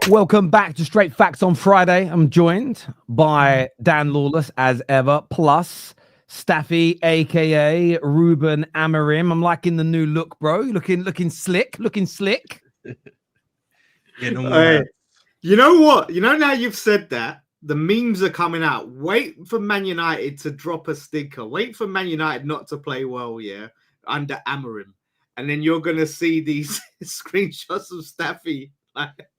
Welcome back to Straight Facts on Friday. I'm joined by Dan Lawless as ever, plus Staffy, aka Ruben Amorim. I'm liking the new look, bro. Looking slick. Yeah, no more. You know what? You know, now you've said that, the memes are coming out. Wait for Man United to drop a stinker. Wait for Man United not to play well, under Amorim. And then you're going to see these screenshots of Staffy.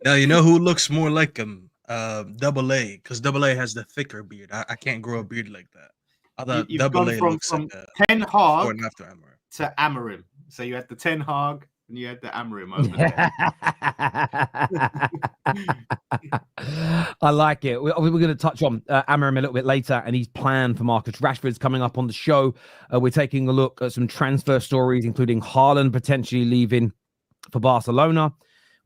Now, you know who looks more like him? Double A, because Double A has the thicker beard. I can't grow a beard like that. I thought You've Double gone A from looks like Ten Hag after Amorim. to Amorim. So you had the Ten Hag and you had the Amorim over there. I like it. We're going to touch on Amorim a little bit later and his plan for Marcus Rashford's coming up on the show. We're taking a look at some transfer stories, including Haaland potentially leaving for Barcelona.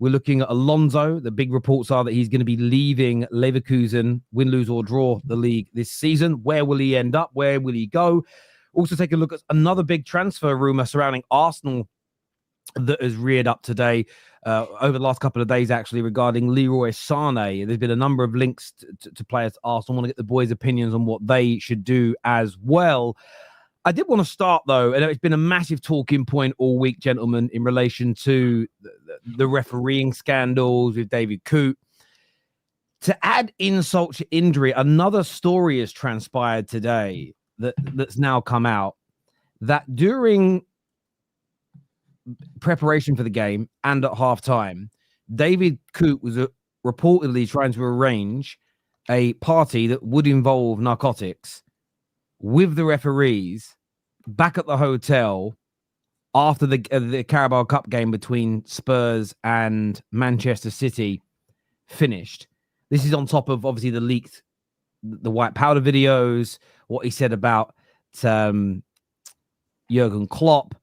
We're looking at Alonso. The big reports are that he's going to be leaving Leverkusen, win, lose, or draw the league this season. Where will he end up? Where will he go? Also take a look at another big transfer rumor surrounding Arsenal that has reared up today over the last couple of days, actually, regarding Leroy Sane. There's been a number of links to players to Arsenal. I want to get the boys' opinions on what they should do as well. I did want to start, though, and it's been a massive talking point all week, gentlemen, in relation to the refereeing scandals with David Coote. To add insult to injury, another story has transpired today that's now come out that during preparation for the game and at halftime, David Coote was reportedly trying to arrange a party that would involve narcotics with the referees back at the hotel after the Carabao Cup game between Spurs and Manchester City finished. This is on top of obviously the white powder videos, what he said about Jurgen Klopp.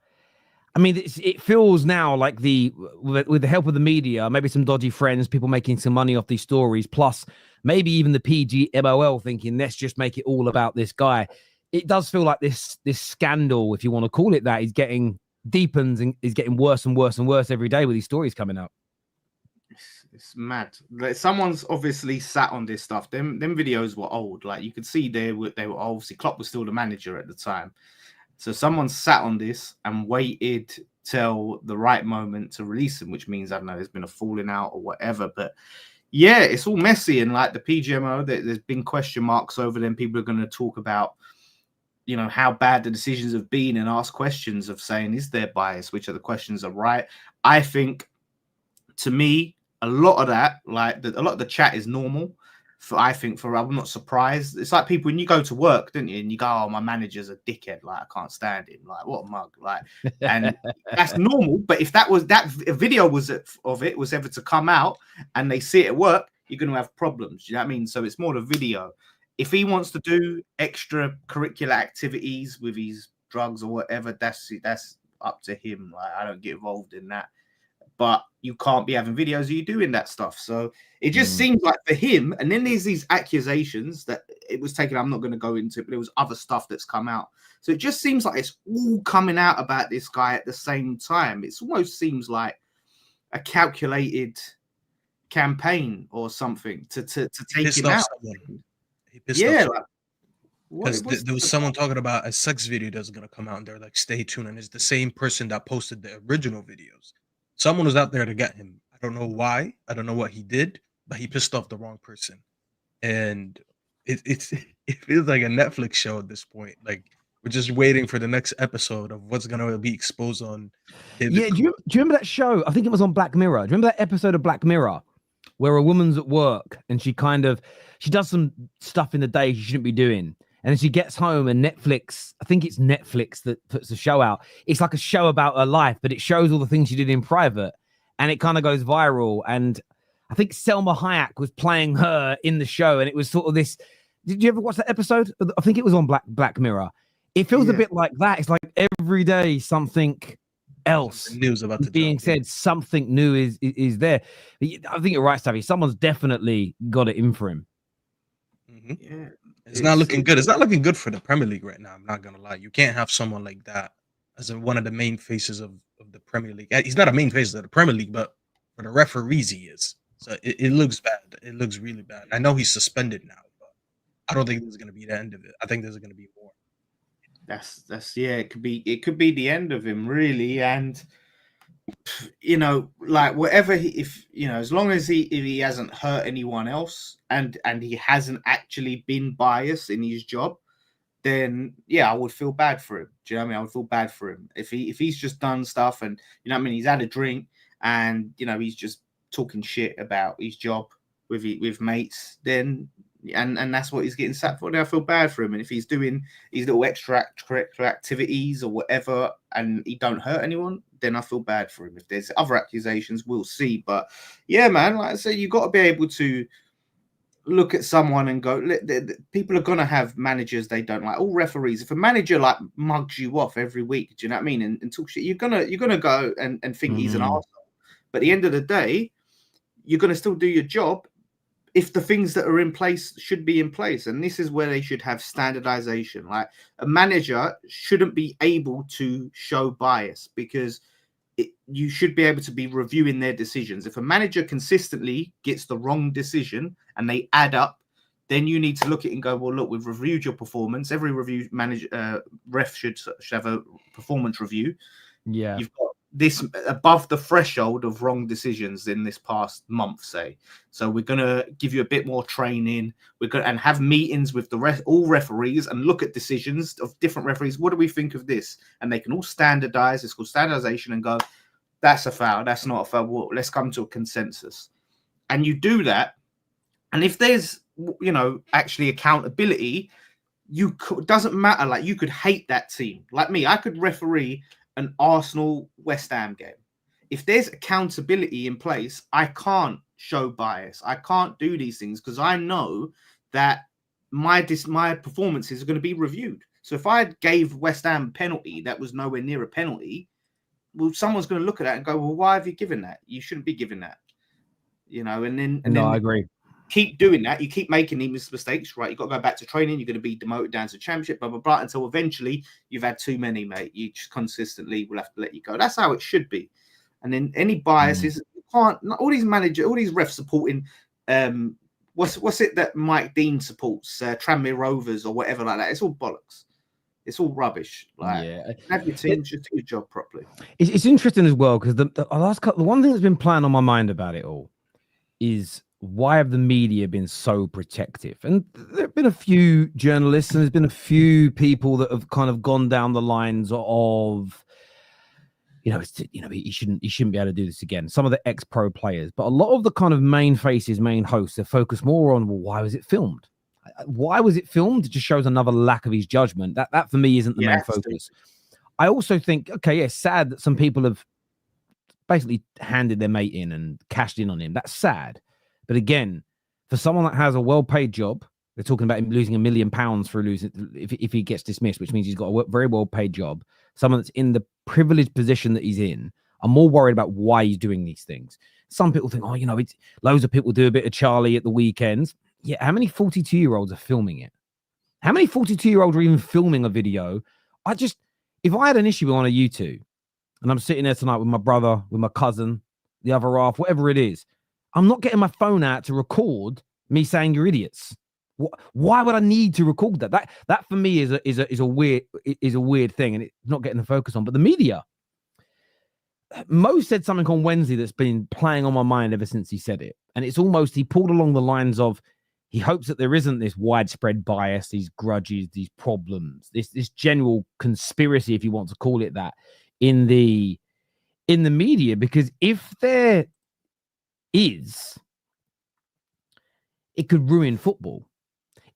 I mean, it feels now like with the help of the media, maybe some dodgy friends, people making some money off these stories, plus maybe even the PGMOL thinking, let's just make it all about this guy. It does feel like this scandal, if you want to call it that, deepens and is getting worse and worse and worse every day with these stories coming out. It's mad. Like, someone's obviously sat on this stuff. Them videos were old. Like, you could see they were obviously, Klopp was still the manager at the time. So someone sat on this and waited till the right moment to release him, which means, I don't know, there's been a falling out or whatever. But yeah, it's all messy. And like the PGMO, there's been question marks over them. People are going to talk about, you know, how bad the decisions have been and ask questions of saying, is there bias? Which of the questions are right? I think, to me, a lot of that, like a lot of the chat is normal. I'm not surprised. It's like people when you go to work, don't you? And you go, "Oh, my manager's a dickhead. Like, I can't stand him. Like, what a mug." Like, and that's normal. But if that video was ever to come out and they see it at work, you're going to have problems. You know what I mean? So it's more the video. If he wants to do extra curricular activities with his drugs or whatever, that's up to him. Like, I don't get involved in that. But you can't be having videos of you doing that stuff. So it just seems like for him, and then there's these accusations that it was taken. I'm not going to go into it, but there was other stuff that's come out. So it just seems like it's all coming out about this guy at the same time. It almost seems like a calculated campaign or something to take him out. He pissed off. Because there was someone talking about a sex video that's going to come out, and they're like, stay tuned. And it's the same person that posted the original videos. Someone was out there to get him. I don't know why. I don't know what he did, but he pissed off the wrong person. And it feels like a Netflix show at this point. Like, we're just waiting for the next episode of what's going to be exposed on David Coote. Do you remember that show? I think it was on Black Mirror. Do you remember that episode of Black Mirror where a woman's at work and she does some stuff in the day she shouldn't be doing? And then she gets home and Netflix, I think it's Netflix that puts the show out. It's like a show about her life, but it shows all the things she did in private and it kind of goes viral. And I think Selma Hayek was playing her in the show. And it was sort of this. Did you ever watch that episode? I think it was on Black Mirror. It feels a bit like that. It's like every day something else news about the being said, something new is there. I think you're right, Savvy. Someone's definitely got it in for him. Mm-hmm. Yeah. It's not looking good. It's not looking good for the Premier League right now. I'm not going to lie. You can't have someone like that as one of the main faces of the Premier League. He's not a main face of the Premier League, but for the referees, he is. So it looks bad. It looks really bad. I know he's suspended now, but I don't think this is going to be the end of it. I think there's going to be more. That's yeah. It could be the end of him, really. And you know, like whatever if you know, as long as if he hasn't hurt anyone else and he hasn't actually been biased in his job, then yeah, I would feel bad for him. Do you know what I mean? I would feel bad for him if he's just done stuff and you know what I mean, he's had a drink and you know he's just talking shit about his job with mates, then and that's what he's getting sacked for. Then I feel bad for him. And if he's doing his little extra activities or whatever and he don't hurt anyone, then I feel bad for him. If there's other accusations, we'll see. But yeah, man, like I say, you got to be able to look at someone and go, people are going to have managers they don't like. All referees, if a manager like mugs you off every week, do you know what I mean? And talk shit, you're gonna go and think he's an arsehole. But at the end of the day, you're going to still do your job if the things that are in place should be in place. And this is where they should have standardization. Like a manager shouldn't be able to show bias because you should be able to be reviewing their decisions. If a manager consistently gets the wrong decision and they add up, then you need to look at it and go, well, look, we've reviewed your performance. Every review manager, ref should have a performance review. Yeah. You've got this above the threshold of wrong decisions in this past month, say. So we're going to give you a bit more training. We're going to have meetings with all referees and look at decisions of different referees. What do we think of this? And they can all standardize. It's called standardization and go, that's a foul. That's not a foul. Well, let's come to a consensus. And you do that. And if there's, you know, actually accountability, doesn't matter. Like you could hate that team. Like me, I could referee an Arsenal West Ham game. If there's accountability in place, I can't show bias. I can't do these things because I know that my performances are going to be reviewed. So if I gave West Ham a penalty that was nowhere near a penalty, well, someone's going to look at that and go, well, why have you given that? You shouldn't be giving that. You know, and then I agree. Keep doing that. You keep making these mistakes, right? You've got to go back to training. You're going to be demoted down to championship, blah, blah, blah, until eventually you've had too many, mate. You just consistently will have to let you go. That's how it should be. And then any biases, you can't, all these managers, all these refs supporting, what's it that Mike Dean supports, Tranmere Rovers or whatever like that. It's all bollocks. It's all rubbish. Like, have your team just do your job properly. It's interesting as well because the one thing that's been playing on my mind about it all is why have the media been so protective? And there have been a few journalists and there's been a few people that have kind of gone down the lines of, he shouldn't be able to do this again. Some of the ex-pro players, but a lot of the kind of main faces, main hosts, are focused more on, well, why was it filmed? Why was it filmed? It just shows another lack of his judgment. That for me isn't the main focus. I also think, sad that some people have basically handed their mate in and cashed in on him. That's sad. But again, for someone that has a well-paid job, they're talking about him losing £1 million for losing if he gets dismissed, which means he's got a very well-paid job. Someone that's in the privileged position that he's in, I'm more worried about why he's doing these things. Some people think, it's loads of people do a bit of Charlie at the weekends. Yeah, how many 42-year-olds are filming it? How many 42-year-olds are even filming a video? If I had an issue on a YouTube and I'm sitting there tonight with my brother, with my cousin, the other half, whatever it is, I'm not getting my phone out to record me saying you're idiots. Why would I need to record that? That for me is a weird thing, and it's not getting the focus on. But the media, Mo said something on Wednesday that's been playing on my mind ever since he said it, and it's almost he pulled along the lines of he hopes that there isn't this widespread bias, these grudges, these problems, this general conspiracy, if you want to call it that, in the media, because if there is, it could ruin football.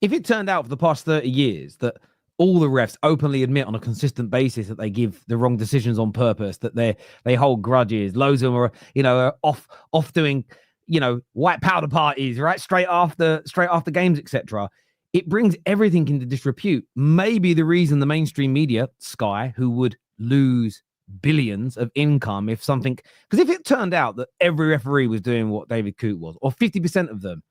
If it turned out for the past 30 years that all the refs openly admit on a consistent basis that they give the wrong decisions on purpose, that they hold grudges, loads of them are off doing white powder parties, right, straight after games, etc. It brings everything into disrepute. Maybe the reason the mainstream media, Sky, who would lose billions of income if it turned out that every referee was doing what David Coote was, or 50% of them,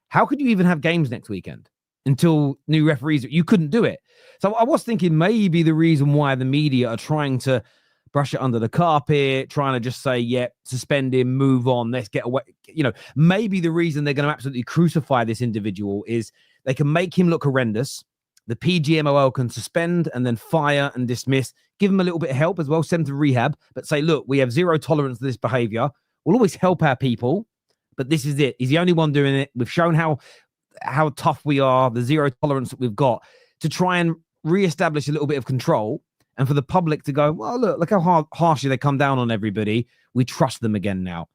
how could you even have games next weekend until new referees? You couldn't do it. So I was thinking maybe the reason why the media are trying to brush it under the carpet, trying to just say, yeah, suspend him, move on, let's get away. You know, maybe the reason they're going to absolutely crucify this individual is they can make him look horrendous. The PGMOL can suspend and then fire and dismiss, give him a little bit of help as well, send him to rehab, but say, look, we have zero tolerance to this behavior. We'll always help our people, but this is it. He's the only one doing it. We've shown how tough we are, the zero tolerance that we've got, to try and reestablish a little bit of control, and for the public to go, well, look how harshly they come down on everybody. We trust them again now.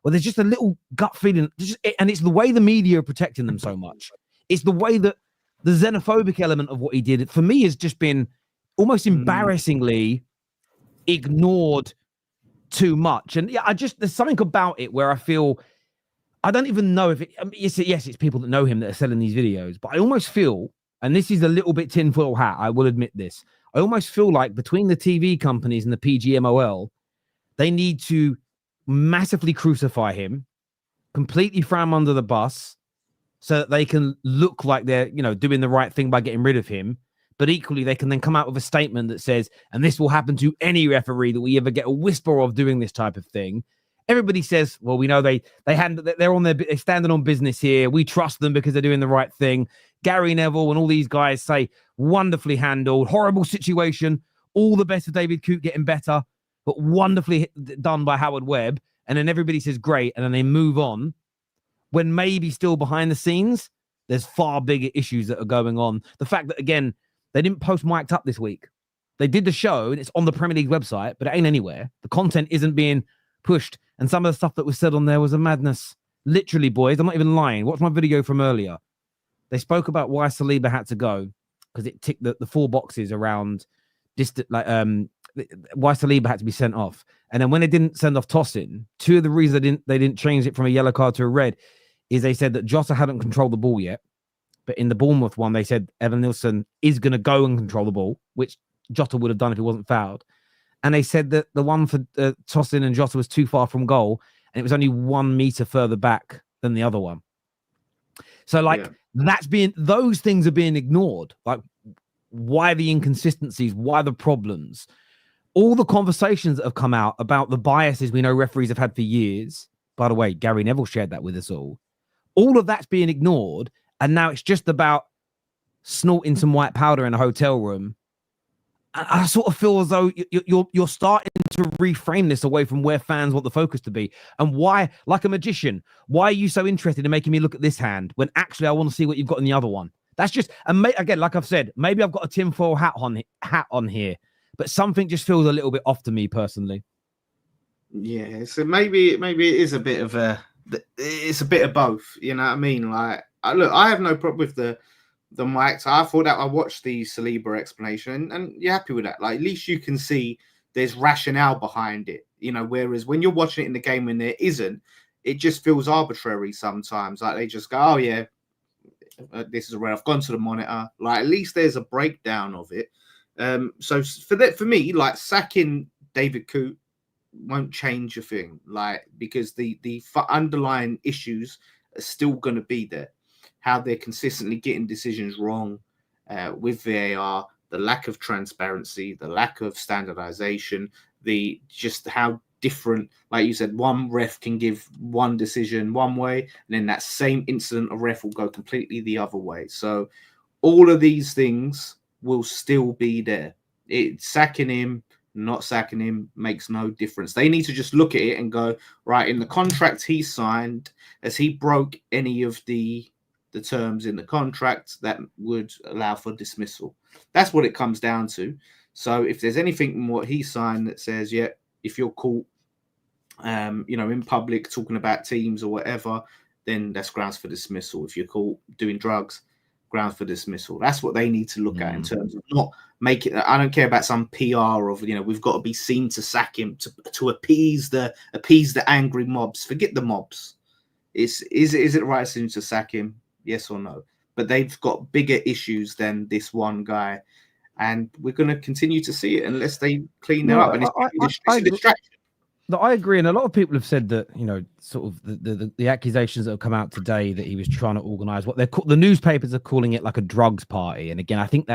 Well, there's just a little gut feeling, and it's the way the media are protecting them so much. It's the way that the xenophobic element of what he did, for me, has just been almost embarrassingly ignored too much. And yeah, there's something about it where I feel, I don't even know if it, I mean, yes, it's people that know him that are selling these videos, but I almost feel, and this is a little bit tinfoil hat, I will admit this, I almost feel like between the TV companies and the PGMOL, they need to massively crucify him, completely throw him under the bus, so that they can look like they're, doing the right thing by getting rid of him. But equally, they can then come out with a statement that says, and this will happen to any referee that we ever get a whisper of doing this type of thing. Everybody says, well, we know they're standing on business here. We trust them because they're doing the right thing. Gary Neville and all these guys say, wonderfully handled, horrible situation. All the best of David Coote getting better, but wonderfully done by Howard Webb. And then everybody says, great. And then they move on. When maybe still behind the scenes, there's far bigger issues that are going on. The fact that, again, they didn't post mic'd up this week. They did the show, and it's on the Premier League website, but it ain't anywhere. The content isn't being pushed. And some of the stuff that was said on there was a madness. Literally, boys, I'm not even lying. Watch my video from earlier. They spoke about why Saliba had to go, because it ticked the 4 boxes around why Saliba had to be sent off. And then when they didn't send off Tosin, 2 of the reasons they didn't change it from a yellow card to a red is they said that Jota hadn't controlled the ball yet. But in the Bournemouth one, they said Evan Nilsson is going to go and control the ball, which Jota would have done if he wasn't fouled. And they said that the one for Tosin and Jota was too far from goal, and it was only 1 meter further back than the other one. So, those things are being ignored. Like, why the inconsistencies? Why the problems? All the conversations that have come out about the biases we know referees have had for years. By the way, Gary Neville shared that with us all. All of that's being ignored, and now it's just about snorting some white powder in a hotel room. I sort of feel as though you're starting to reframe this away from where fans want the focus to be. And why, like a magician, why are you so interested in making me look at this hand when actually I want to see what you've got in the other one? That's just, and again, like I've said, maybe I've got a tinfoil hat on here, but something just feels a little bit off to me personally. Yeah, so maybe it is a bit of it's a bit of both. You know what I mean? Like, look, I have no problem with the mics. I thought that I watched the Saliba explanation, and you're happy with that. Like, at least you can see there's rationale behind it. Whereas when you're watching it in the game and there isn't, it just feels arbitrary sometimes. Like, they just go, oh yeah, this is where I've gone to the monitor. Like, at least there's a breakdown of it. So for me, like, sacking David Coote won't change a thing, like, because the underlying issues are still going to be there. How they're consistently getting decisions wrong with VAR, the lack of transparency, the lack of standardization, just how different, like you said, one ref can give one decision one way, and then that same incident, a ref will go completely the other way. So all of these things will still be there. Sacking him, not sacking him makes no difference. They need to just look at it and go, right, in the contract he signed, as he broke any of the terms in the contract that would allow for dismissal. That's what it comes down to. So if there's anything in what he signed that says, yeah, if you're caught, in public talking about teams or whatever, then that's grounds for dismissal. If you're caught doing drugs, grounds for dismissal. That's what they need to look at in terms of not make it. I don't care about some PR of, we've got to be seen to sack him to appease the angry mobs. Forget the mobs. Is it the right decision to sack him? Yes or no? But they've got bigger issues than this one guy, and we're going to continue to see it unless they clean it up. And it's a distraction. I agree, and a lot of people have said that, sort of the accusations that have come out today that he was trying to organize what the newspapers are calling it like a drugs party. And again, I think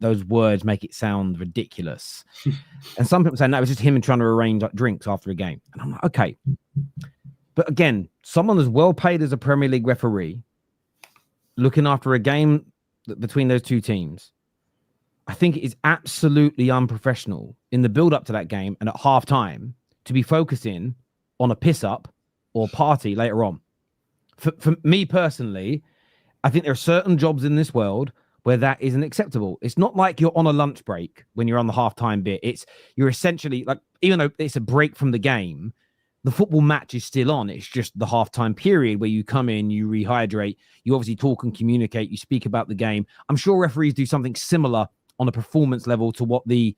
those words make it sound ridiculous. And some people say no, it was just him trying to arrange like drinks after a game. And I'm like, okay, but again, someone as well paid as a Premier League referee, looking after a game between those two teams, I think it is absolutely unprofessional in the build up to that game and at half time to be focusing on a piss up or party later on. For me personally, I think there are certain jobs in this world where that isn't acceptable. It's not like you're on a lunch break when you're on the halftime bit. You're essentially like, even though it's a break from the game, the football match is still on. It's just the halftime period where you come in, you rehydrate, you obviously talk and communicate, you speak about the game. I'm sure referees do something similar on a performance level to what the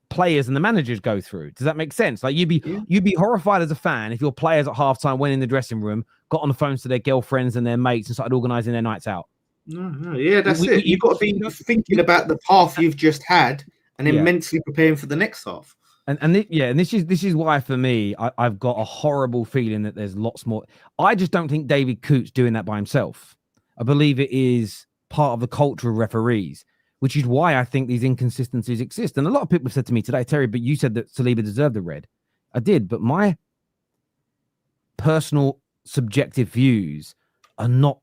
players and the managers go through. Does that make sense? Like you'd be horrified as a fan if your players at halftime went in the dressing room, got on the phones to their girlfriends and their mates and started organizing their nights out. Yeah, that's it. You've got to be thinking about the half you've just had and then mentally preparing for the next half. And this is why for me I've got a horrible feeling that there's lots more. I just don't think David Coote's doing that by himself. I believe it is part of the culture of referees, which is why I think these inconsistencies exist. And a lot of people have said to me today, Terry, but you said that Saliba deserved a red. I did, but my personal subjective views are not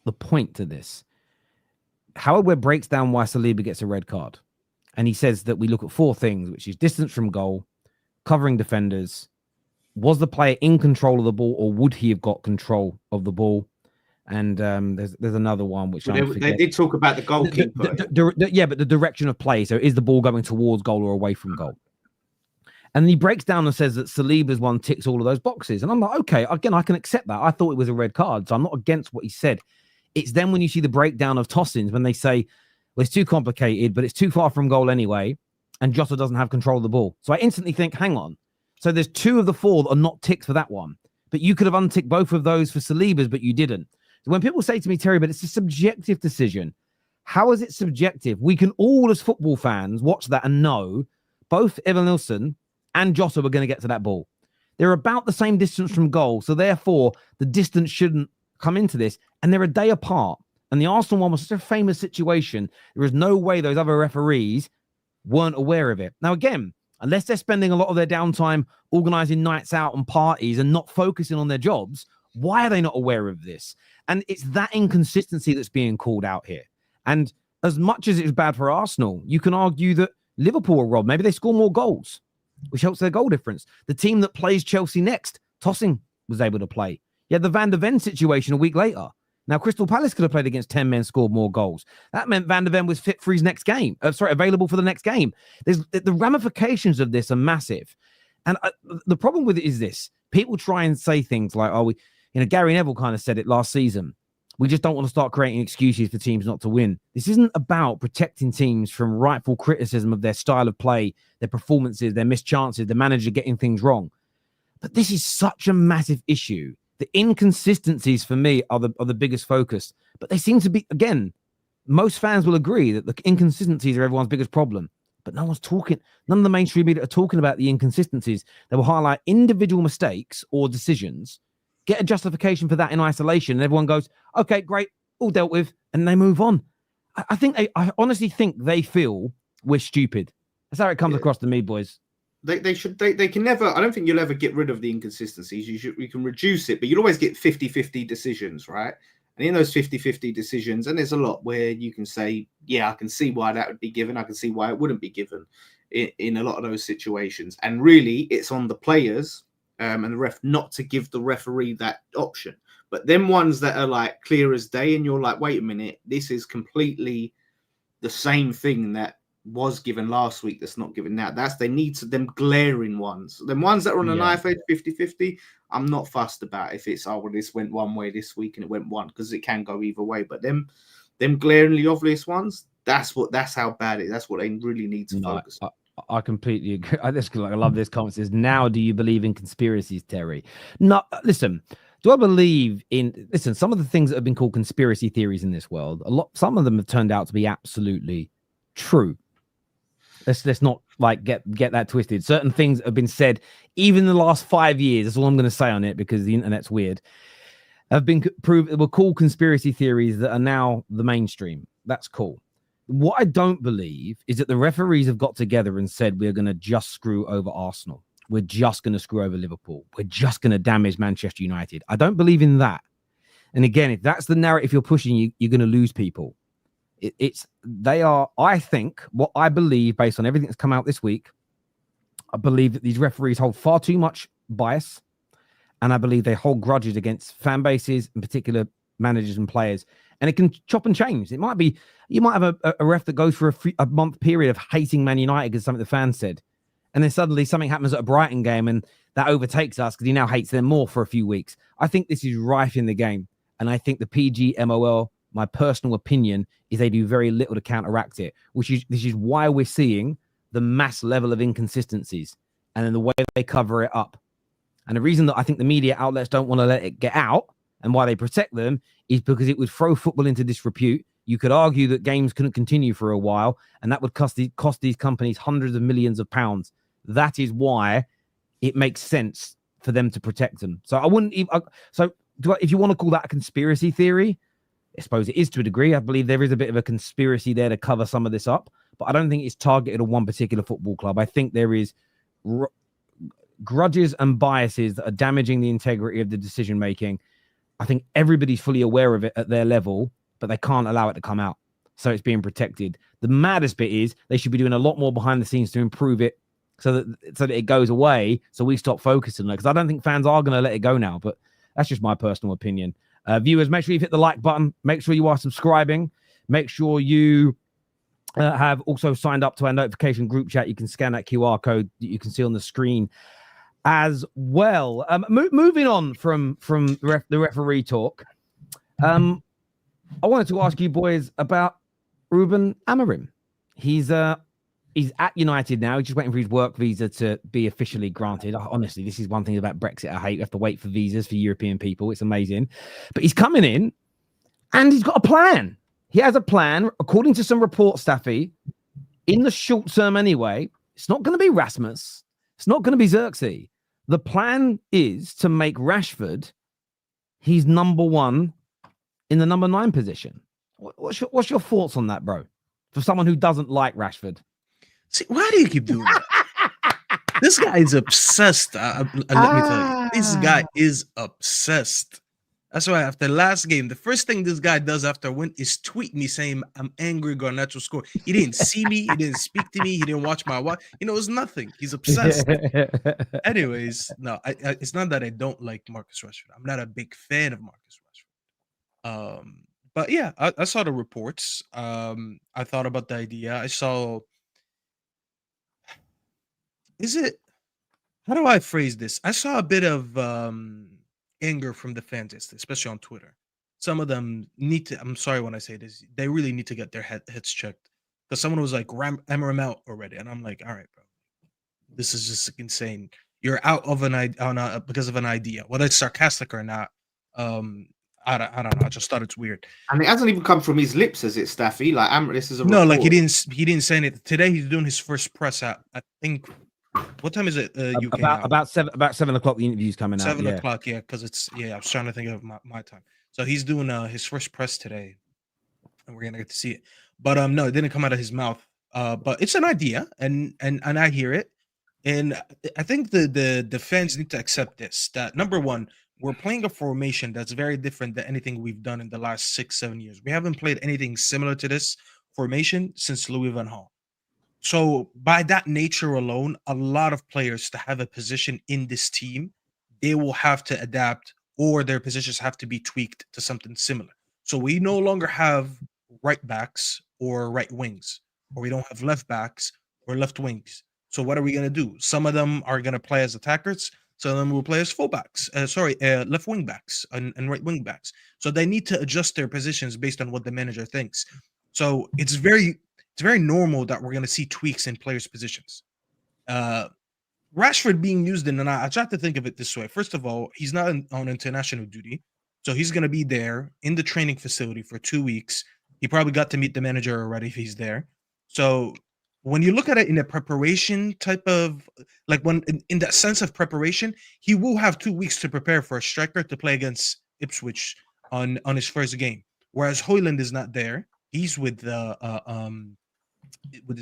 the point to this. Howard Webb breaks down why Saliba gets a red card. And he says that we look at 4 things, which is distance from goal, covering defenders, was the player in control of the ball or would he have got control of the ball? And there's another one which they did talk about the goalkeeper. But the direction of play. So is the ball going towards goal or away from goal? And he breaks down and says that Saliba's one ticks all of those boxes. And I'm like, okay, again, I can accept that. I thought it was a red card, so I'm not against what he said. It's then when you see the breakdown of tossings, when they say, well, it's too complicated, but it's too far from goal anyway, and Jota doesn't have control of the ball. So I instantly think, hang on. So there's 2 of the 4 that are not ticked for that one. But you could have unticked both of those for Saliba's, but you didn't. So when people say to me, Terry, but it's a subjective decision. How is it subjective? We can all, as football fans, watch that and know both Evan Nilsson and Jota were going to get to that ball. They're about the same distance from goal. So therefore, the distance shouldn't come into this. And they're a day apart. And the Arsenal one was such a famous situation. There is no way those other referees weren't aware of it. Now, again, unless they're spending a lot of their downtime organizing nights out and parties and not focusing on their jobs, why are they not aware of this? And it's that inconsistency that's being called out here. And as much as it's bad for Arsenal, you can argue that Liverpool are robbed. Maybe they score more goals, which helps their goal difference. The team that plays Chelsea next, Tossing was able to play. You had the Van der Ven situation a week later. Now, Crystal Palace could have played against 10 men, scored more goals. That meant Van der Ven was fit for his next game. Available for the next game. The ramifications of this are massive. And the problem with it is this. People try and say things like, Gary Neville kind of said it last season. We just don't want to start creating excuses for teams not to win. This isn't about protecting teams from rightful criticism of their style of play, their performances, their missed chances, the manager getting things wrong. But this is such a massive issue. The inconsistencies for me are the biggest focus. But they seem to be, again, most fans will agree that the inconsistencies are everyone's biggest problem. But no one's talking. None of the mainstream media are talking about the inconsistencies. They will highlight individual mistakes or decisions, get a justification for that in isolation, and everyone goes, okay, great, all dealt with, and they move on. I honestly think they feel we're stupid. That's how it comes across to me, boys. They can never, I don't think you'll ever get rid of the inconsistencies. You can reduce it, but you'll always get 50-50 decisions, right? And in those 50-50 decisions, and there's a lot where you can say, yeah, I can see why that would be given. I can see why it wouldn't be given in a lot of those situations. And really, it's on the players and the ref not to give the referee that option. But them ones that are like clear as day, and you're like, wait a minute, this is completely the same thing that was given last week that's not given now. They need to, them glaring ones. Them ones that are on a knife edge 50-50, I'm not fussed about if it's, this went one way this week and it went one, because it can go either way. But them glaringly obvious ones, that's how bad it is. That's what they really need to focus on. I completely agree. I love this comment. It says, now do you believe in conspiracies, Terry? No, listen. Do I believe in? Listen, some of the things that have been called conspiracy theories in this world, some of them have turned out to be absolutely true. Let's not like get that twisted. Certain things have been said, even in the last 5 years. That's all I'm going to say on it because the internet's weird. Have been proved were cool conspiracy theories that are now the mainstream. That's cool. What I don't believe is that the referees have got together and said we're going to just screw over Arsenal. We're just going to screw over Liverpool. We're just going to damage Manchester United. I don't believe in that. And again, if that's the narrative you're pushing, you're going to lose people. I think what I believe based on everything that's come out this week, I believe that these referees hold far too much bias. And I believe they hold grudges against fan bases, in particular managers and players. And it can chop and change. It might be, you might have a ref that goes for a month period of hating Man United because something the fans said. And then suddenly something happens at a Brighton game and that overtakes us because he now hates them more for a few weeks. I think this is rife in the game. And I think the PGMOL, my personal opinion, is they do very little to counteract it, this is why we're seeing the mass level of inconsistencies and then the way they cover it up. And the reason that I think the media outlets don't want to let it get out and why they protect them is because it would throw football into disrepute. You could argue that games couldn't continue for a while, and that would cost these companies hundreds of millions of pounds. That is why it makes sense for them to protect them. So I wouldn't even. If you want to call that a conspiracy theory, I suppose it is to a degree. I believe there is a bit of a conspiracy there to cover some of this up, but I don't think it's targeted at one particular football club. I think there is grudges and biases that are damaging the integrity of the decision making. I think everybody's fully aware of it at their level, but they can't allow it to come out. So it's being protected. The maddest bit is they should be doing a lot more behind the scenes to improve it so that it goes away, so we stop focusing on it. Because I don't think fans are going to let it go now, but that's just my personal opinion. Viewers, make sure you hit the like button. Make sure you are subscribing. Make sure you have also signed up to our notification group chat. You can scan that QR code that you can see on the screen as well. Moving on from the referee talk, I wanted to ask you boys about Ruben Amorim. He's at United now. He's just waiting for his work visa to be officially granted. Honestly, this is one thing about Brexit I hate. You have to wait for visas for European people. It's amazing. But he's coming in and he's got a plan. He has a plan, according to some reports, Staffy, in the short term anyway. It's not going to be Rasmus. It's not going to be Xerxes. The plan is to make Rashford his number one in the number 9 position. What's your thoughts on that, bro? For someone who doesn't like Rashford. See, why do you keep doing that? This guy is obsessed. Let me tell you, this guy is obsessed. That's why after last game, the first thing this guy does after a win is tweet me saying, "I'm angry Garnacho scored." He didn't see me. He didn't speak to me. He didn't watch my watch. It was nothing. He's obsessed. Anyways, no, it's not that I don't like Marcus Rashford. I'm not a big fan of Marcus Rashford. But yeah, I saw the reports. I thought about the idea. I saw. How do I phrase this? I saw a bit of anger from the fans, especially on Twitter. Some of them I'm sorry when I say this, they really need to get their heads checked. Because someone was like, Amorim out already. And I'm like, all right, bro. This is just insane. You're out of because of an idea. Whether it's sarcastic or not, I don't know. I just thought it's weird. And it hasn't even come from his lips, has it, Staffy? Like, this is a report. No, like he didn't say it. Today he's doing his first press at, I think, what time is it? UK about 7 o'clock. The interview's coming out. 7 o'clock, yeah, because it's I was trying to think of my time. So he's doing his first press today, and we're gonna get to see it. But no, it didn't come out of his mouth. But it's an idea, and I hear it, and I think the fans need to accept this. That number one, we're playing a formation that's very different than anything we've done in the last 6-7 years. We haven't played anything similar to this formation since Louis van Gaal. So by that nature alone, a lot of players to have a position in this team, they will have to adapt or their positions have to be tweaked to something similar. So we no longer have right backs or right wings, or we don't have left backs or left wings. So what are we going to do? Some of them are going to play as attackers. Some of them will play as fullbacks. Left wing backs and right wing backs. So they need to adjust their positions based on what the manager thinks. So it's very normal that we're going to see tweaks in players' positions. Rashford being used I tried to think of it this way. First of all, he's not on international duty. So he's going to be there in the training facility for 2 weeks. He probably got to meet the manager already if he's there. So when you look at it in a preparation type of, like when in that sense of preparation, he will have 2 weeks to prepare for a striker to play against Ipswich on his first game. Whereas Haaland is not there. He's with his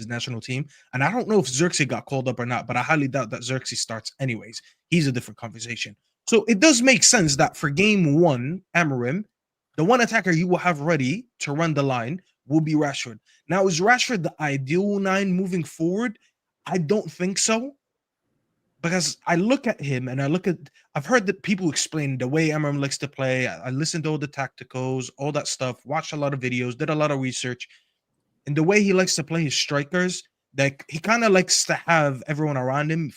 national team. And I don't know if Xerxes got called up or not, but I highly doubt that Xerxes starts anyways. He's a different conversation. So it does make sense that for game 1, Amorim, the one attacker you will have ready to run the line will be Rashford. Now, is Rashford the ideal 9 moving forward? I don't think so. Because I look at him and I've heard that people explain the way Amorim likes to play. I listened to all the tacticals, all that stuff, watched a lot of videos, did a lot of research. And the way he likes to play his strikers, that he kind of likes to have everyone around him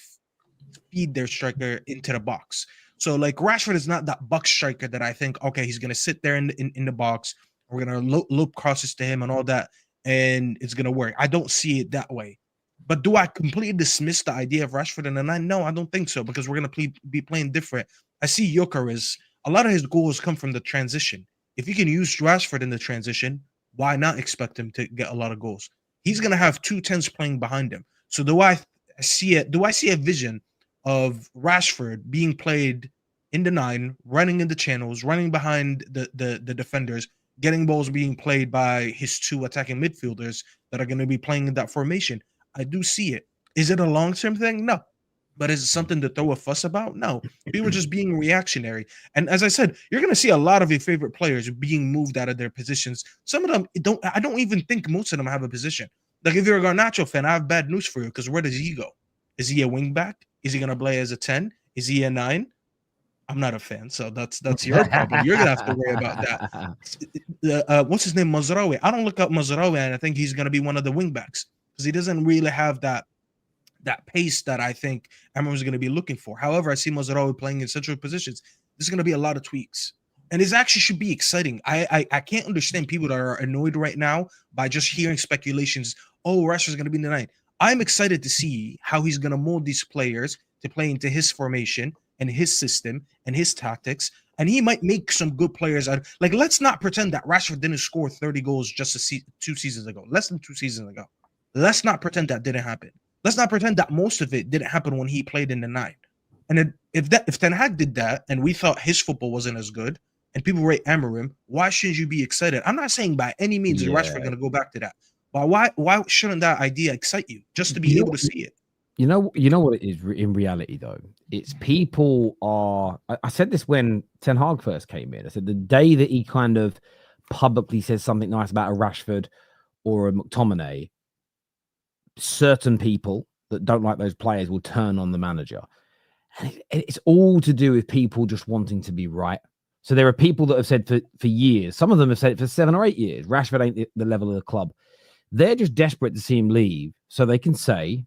feed their striker into the box. So like Rashford is not that box striker that I think, okay, he's gonna sit there in the box. We're gonna loop crosses to him and all that, and it's gonna work. I don't see it that way. But do I completely dismiss the idea of Rashford in the 9? No, I don't think so, because we're gonna be playing different. I see Gyökeres, a lot of his goals come from the transition. If you can use Rashford in the transition, why not expect him to get a lot of goals? He's gonna have 2 10s playing behind him. So do I see it? Do I see a vision of Rashford being played in the 9, running in the channels, running behind the defenders, getting balls being played by his 2 attacking midfielders that are going to be playing in that formation? I do see it. Is it a long-term thing? No. But is it something to throw a fuss about? No. People are just being reactionary. And as I said, you're going to see a lot of your favorite players being moved out of their positions. Some of them I don't even think most of them have a position. Like if you're a Garnacho fan, I have bad news for you, because where does he go? Is he a wing back? Is he going to play as a 10? Is he a 9? I'm not a fan, so that's your problem. You're going to have to worry about that. What's his name? Mazraoui. I don't look up Mazraoui, and I think he's going to be one of the wing backs, because he doesn't really have that pace that I think Amorim's going to be looking for. However, I see Mazraoui playing in central positions. There's going to be a lot of tweaks. And this actually should be exciting. I can't understand people that are annoyed right now by just hearing speculations. Oh, Rashford's going to be in the 9. I'm excited to see how he's going to mold these players to play into his formation and his system and his tactics. And he might make some good players out. Like, let's not pretend that Rashford didn't score 30 goals just 2 seasons ago, less than 2 seasons ago. Let's not pretend that didn't happen. Let's not pretend that most of it didn't happen when he played in the 9. And if Ten Hag did that and we thought his football wasn't as good and people rate Amorim, why shouldn't you be excited? I'm not saying by any means is Rashford going to go back to that. But why shouldn't that idea excite you, just to be able to see it? You know what it is in reality, though? It's people are... I said this when Ten Hag first came in. I said the day that he kind of publicly says something nice about a Rashford or a McTominay, certain people that don't like those players will turn on the manager. And it's all to do with people just wanting to be right. So there are people that have said for years, some of them have said it for 7 or 8 years, Rashford ain't the level of the club. They're just desperate to see him leave so they can say,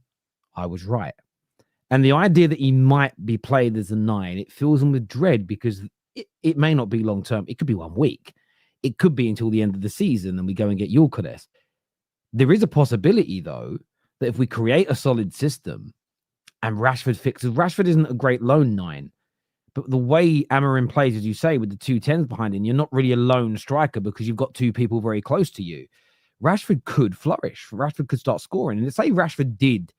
I was right. And the idea that he might be played as a 9, it fills them with dread, because it may not be long term. It could be 1 week. It could be until the end of the season and we go and get Gyökeres. There is a possibility, though, that if we create a solid system and Rashford fixes... Rashford isn't a great lone 9, but the way Amorim plays, as you say, with the 2 10s behind him, you're not really a lone striker because you've got 2 people very close to you. Rashford could flourish. Rashford could start scoring. And say Rashford did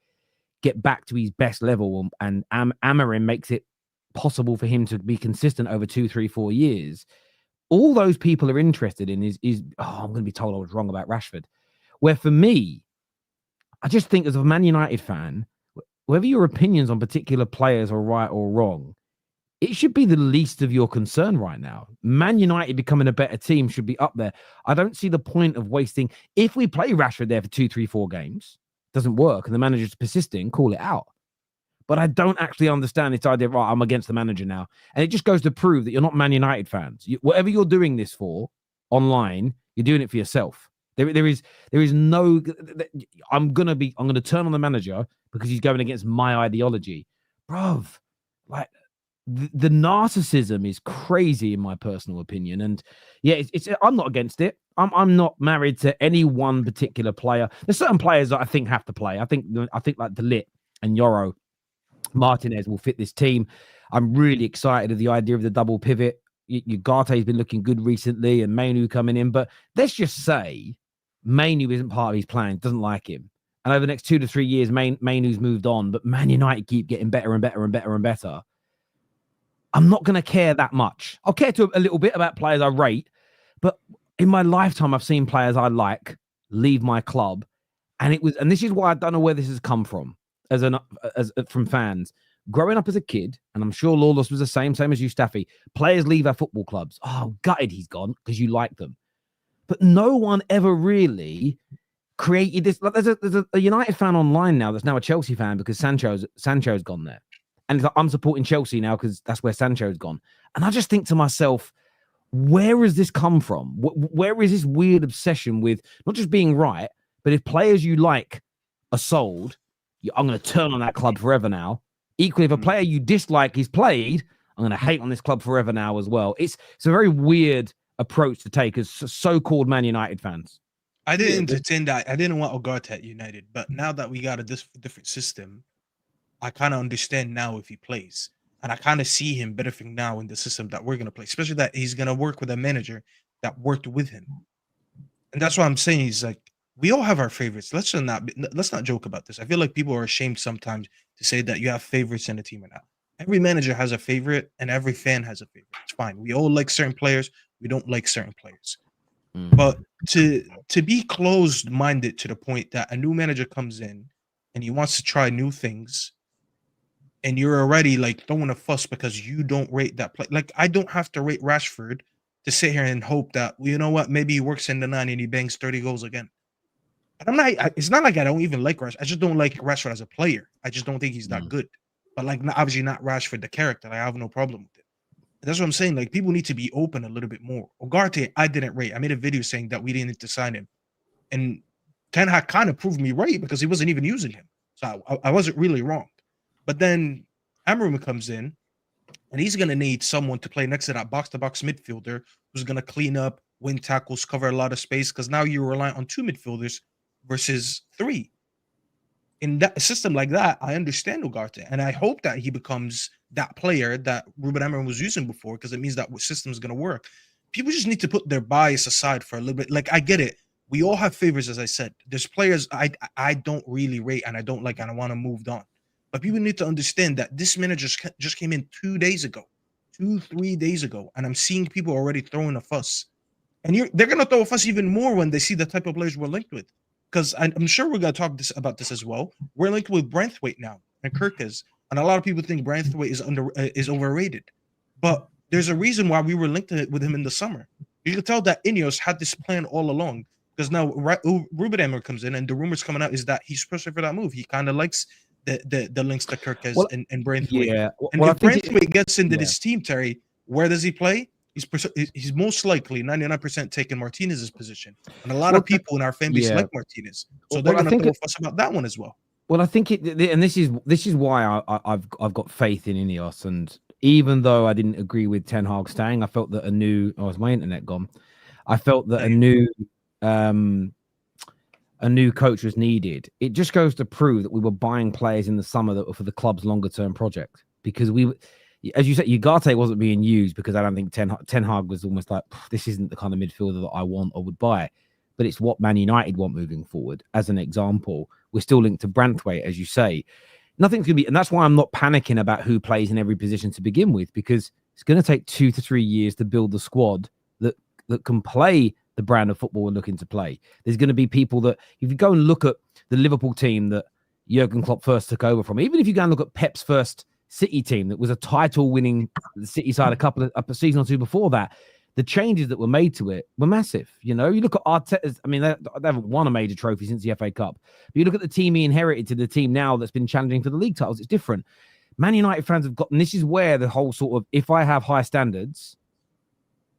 get back to his best level and Amorim makes it possible for him to be consistent over 2, 3, 4 years. All those people are interested in is I'm going to be told I was wrong about Rashford. Where for me, I just think as a Man United fan, whether your opinions on particular players are right or wrong, it should be the least of your concern right now. Man United becoming a better team should be up there. I don't see the point of wasting... If we play Rashford there for 2, 3, 4 games, doesn't work, and the manager's persisting, call it out. But I don't actually understand this idea of, right, I'm against the manager now. And it just goes to prove that you're not Man United fans. Whatever you're doing this for online, you're doing it for yourself. There is no... I'm going to turn on the manager because he's going against my ideology. Bruv, like... The narcissism is crazy, in my personal opinion, and yeah, I'm not against it. I'm not married to any one particular player. There's certain players that I think have to play. I think like De Ligt and Yoro Martinez will fit this team. I'm really excited at the idea of the double pivot. Ugarte's been looking good recently, and Mainu coming in. But let's just say Mainu isn't part of his plan. Doesn't like him, and over the next 2 to 3 years, Mainoo's moved on, but Man United keep getting better and better and better and better, I'm not going to care that much. I'll care to a little bit about players I rate, but in my lifetime, I've seen players I like leave my club, and this is why I don't know where this has come from from fans. Growing up as a kid, and I'm sure Lawless was the same as you, Staffy, players leave our football clubs. Oh, gutted he's gone because you like them. But no one ever really created this. Like, there's a United fan online now that's now a Chelsea fan because Sancho's gone there. And I'm supporting Chelsea now because that's where Sancho's gone. And I just think to myself, where has this come from? Where is this weird obsession with not just being right, but if players you like are sold, I'm going to turn on that club forever now. Equally, if a player you dislike is played, I'm going to hate on this club forever now as well. It's a very weird approach to take as so-called Man United fans. I didn't entertain that. I didn't want Ugarte at United, but now that we got a different system, I kind of understand now if he plays. And I kind of see him benefiting now in the system that we're going to play, especially that he's going to work with a manager that worked with him. And that's what I'm saying. He's like, we all have our favorites. Let's not joke about this. I feel like people are ashamed sometimes to say that you have favorites in a team or not. Every manager has a favorite and every fan has a favorite. It's fine. We all like certain players. We don't like certain players. But to be closed-minded to the point that a new manager comes in and he wants to try new things, and you're already like throwing a fuss because you don't rate that play. Like, I don't have to rate Rashford to sit here and hope that, well, you know what, maybe he works in the 9 and he bangs 30 goals again. And it's not like I don't even like Rashford. I just don't like Rashford as a player. I just don't think he's that good. But like, obviously not Rashford, the character. Like, I have no problem with it. And that's what I'm saying. Like, people need to be open a little bit more. Ugarte, I didn't rate. I made a video saying that we didn't need to sign him. And Ten Hag kind of proved me right because he wasn't even using him. So I wasn't really wrong. But then Amorim comes in, and he's going to need someone to play next to that box-to-box midfielder who's going to clean up, win tackles, cover a lot of space, because now you're reliant on 2 midfielders versus 3. In that system like that, I understand Ugarte, and I hope that he becomes that player that Ruben Amorim was using before, because it means that system is going to work. People just need to put their bias aside for a little bit. Like, I get it. We all have favorites, as I said. There's players I don't really rate and I don't like and I want to move on. But people need to understand that this manager just came in 2 days ago, 2-3 days ago, and I'm seeing people already throwing a fuss. And they're going to throw a fuss even more when they see the type of players we're linked with. Because I'm sure we're going to talk about this as well. We're linked with Branthwaite now and Kirkes. And a lot of people think Branthwaite is overrated. But there's a reason why we were linked with him in the summer. You can tell that Ineos had this plan all along. Because now Ruben Amorim comes in, and the rumors coming out is that he's pushing for that move. He kind of likes the links to Kirkes and Branthwaite. Yeah. And if Branthwaite gets into this team, Terry, where does he play? He's most likely 99% taking Martinez's position, and a lot of people in our fan base like Martinez, so they're going to throw a fuss about that one as well. Well, I think and this is why I've got faith in Ineos, and even though I didn't agree with Ten Hag staying, I felt that was my internet gone? I felt that a new coach was needed. It just goes to prove that we were buying players in the summer that were for the club's longer term project, because as you said, Ugarte wasn't being used because I don't think Ten Hag was almost like, this isn't the kind of midfielder that I want or would buy. But it's what Man United want moving forward. As an example, we're still linked to Branthwaite, as you say. Nothing's going to be, and that's why I'm not panicking about who plays in every position to begin with, because it's going to take 2 to 3 years to build the squad that can play the brand of football we're looking to play. There's going to be people that, if you go and look at the Liverpool team that Jurgen Klopp first took over from, even if you go and look at Pep's first City team that was a title-winning City side a season or 2 before that, the changes that were made to it were massive. You know, you look at Arteta's, I mean, they haven't won a major trophy since the FA Cup. But you look at the team he inherited to the team now that's been challenging for the league titles, it's different. Man United fans have got, and this is where the whole sort of, if I have high standards,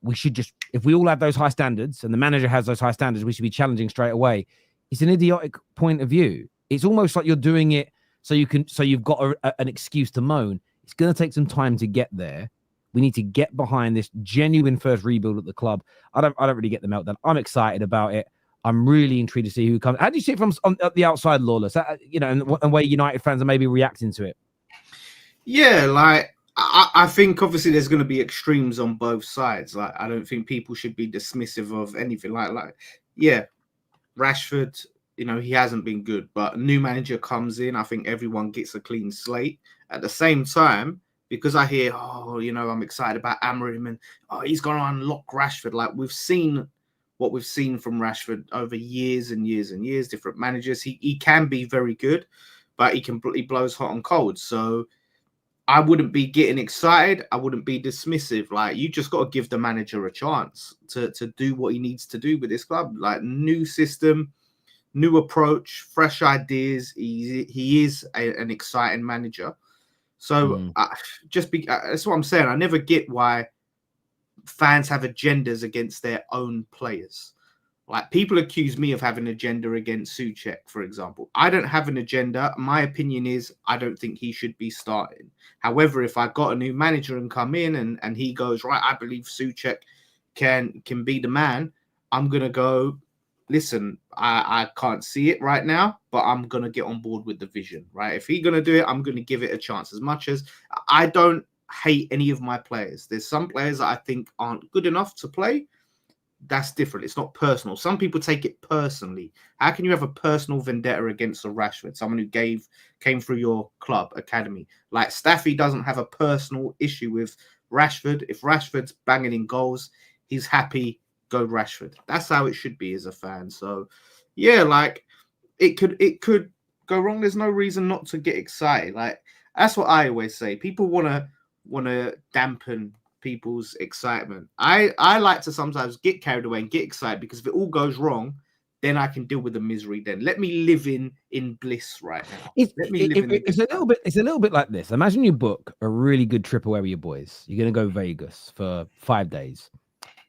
we should just, if we all have those high standards and the manager has those high standards, we should be challenging straight away. It's an idiotic point of view. It's almost like you're doing it so you've got an excuse to moan. It's going to take some time to get there. We need to get behind this genuine first rebuild at the club. I don't really get the meltdown. I'm excited about it. I'm really intrigued to see who comes. How do you see it from at the outside, Lawless? You know, and where United fans are maybe reacting to it. Yeah, like I think obviously there's going to be extremes on both sides. Like, I don't think people should be dismissive of anything. Like yeah, Rashford, he hasn't been good, but a new manager comes in. I think everyone gets a clean slate. At the same time, because I hear, I'm excited about Amorim and he's going to unlock Rashford. Like we've seen what we've seen from Rashford over years and years and years, different managers. He can be very good, but he blows hot and cold. So I wouldn't be getting excited. I wouldn't be dismissive. Like you just got to give the manager a chance to do what he needs to do with this club. Like new system, new approach, fresh ideas. He is an exciting manager. So that's what I'm saying. I never get why fans have agendas against their own players. Like people accuse me of having an agenda against Souček, for example. I don't have an agenda. My opinion is I don't think he should be starting. However, if I got a new manager and come in and he goes, right, I believe Souček can be the man, I'm going to go, listen, I can't see it right now, but I'm going to get on board with the vision, right? If he's going to do it, I'm going to give it a chance. As much as I don't hate any of my players. There's some players that I think aren't good enough to play. That's different. It's not personal. Some people take it personally. How can you have a personal vendetta against a Rashford, someone who came through your club academy? Like Staffy doesn't have a personal issue with Rashford. If Rashford's banging in goals, he's happy. Go Rashford. That's how it should be as a fan. So, yeah, like it could go wrong. There's no reason not to get excited. Like that's what I always say. People want to dampen people's excitement. I like to sometimes get carried away and get excited because if it all goes wrong, then I can deal with the misery. Then let me live in bliss right now. It's a little bit like this. Imagine you book a really good trip away with your boys. You're gonna go Vegas for 5 days,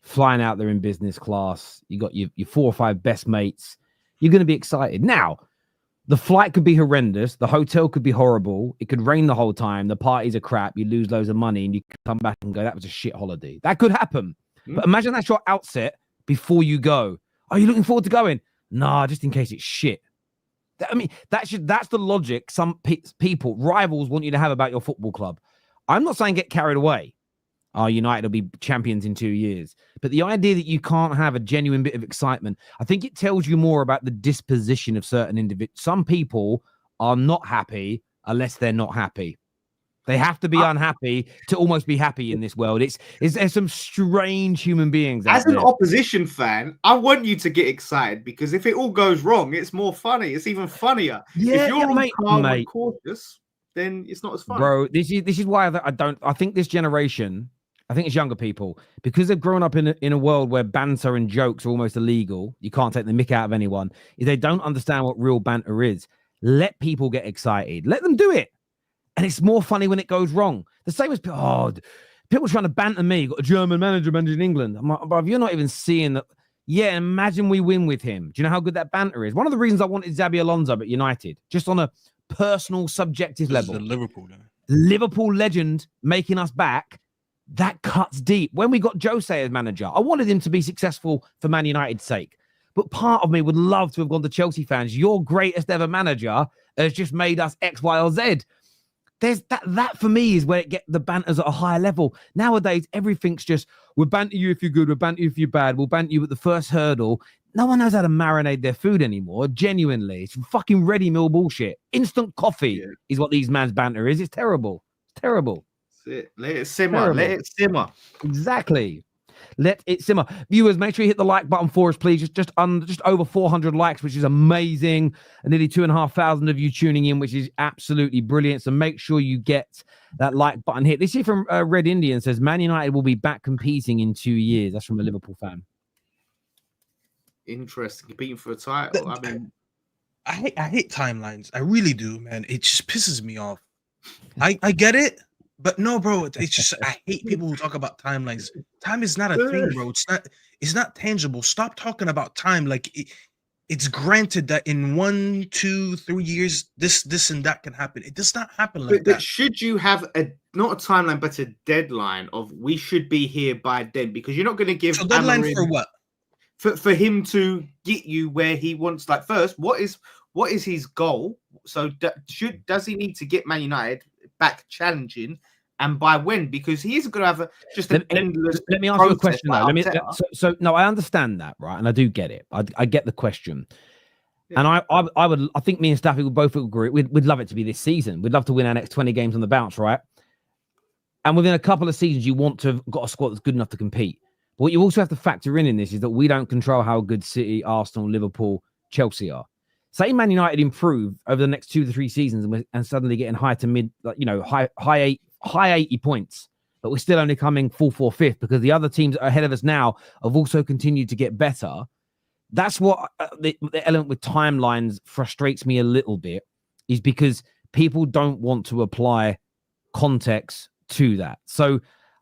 flying out there in business class. You got your 4 or 5 best mates. You're gonna be excited. Now, the flight could be horrendous. The hotel could be horrible. It could rain the whole time. The parties are crap. You lose loads of money and you come back and go, that was a shit holiday. That could happen. But imagine that's your outset before you go. Are you looking forward to going? Nah, just in case it's shit. I mean, that's the logic some people, rivals want you to have about your football club. I'm not saying get carried away. United will be champions in 2 years. But the idea that you can't have a genuine bit of excitement, I think it tells you more about the disposition of certain individuals. Some people are not happy unless they're not happy. They have to be unhappy to almost be happy in this world. There's some strange human beings out there. As an opposition fan, I want you to get excited because if it all goes wrong, it's more funny. It's even funnier. Yeah, if you're all calm mate. and cautious, then it's not as fun. Bro, this is why I think this generation, I think it's younger people, because they've grown up in a world where banter and jokes are almost illegal. You can't take the mick out of anyone. If they don't understand what real banter is, let people get excited. Let them do it. And it's more funny when it goes wrong. The same as people trying to banter me. Got a German manager managing England. I'm like, bro, you're not even seeing that. Yeah, imagine we win with him. Do you know how good that banter is? One of the reasons I wanted Xabi Alonso at United, just on a personal, subjective level. The Liverpool legend making us back. That cuts deep. When we got Jose as manager, I wanted him to be successful for Man United's sake. But part of me would love to have gone to Chelsea fans. Your greatest ever manager has just made us X, Y, or Z. There's that for me is where the banter's at a higher level. Nowadays, everything's just, we'll banter you if you're good, we'll banter you if you're bad, we'll banter you at the first hurdle. No one knows how to marinate their food anymore. Genuinely. It's fucking ready meal bullshit. Instant coffee is what these man's banter is. It's terrible. It's terrible. Let it simmer. Let it simmer. Exactly. Let it simmer. Viewers, make sure you hit the like button for us, please. Just over 400 likes, which is amazing. And nearly 2,500 of you tuning in, which is absolutely brilliant. So make sure you get that like button hit. This here from Red Indian says, Man United will be back competing in 2 years. That's from a Liverpool fan. Interesting. Competing for a title. I mean, I hate timelines. I really do, man. It just pisses me off. I get it. But no, bro, it's just I hate people who talk about timelines. Time is not a thing, bro. It's not tangible. Stop talking about time like it's granted that in 1, 2, 3 years this and that can happen. It does not happen like that. Should you have not a timeline but a deadline of we should be here by then? Because you're not going to give a deadline Amorim, for what? For him to get you where he wants. Like first, what is his goal? So does he need to get Man United back challenging, and by when? Because he isn't going to have an endless. Let me ask you a question though. No, I understand that, right? And I do get it. I get the question. And I think me and Staffy would both agree. We'd love it to be this season. We'd love to win our next 20 games on the bounce, right? And within a couple of seasons, you want to have got a squad that's good enough to compete. But what you also have to factor in this is that we don't control how good City, Arsenal, Liverpool, Chelsea are. Say Man United improve over the next 2 to 3 seasons and suddenly getting high to mid, high 80 points, but we're still only coming 4th or 5th because the other teams ahead of us now have also continued to get better. That's what the element with timelines frustrates me a little bit, is because people don't want to apply context to that. So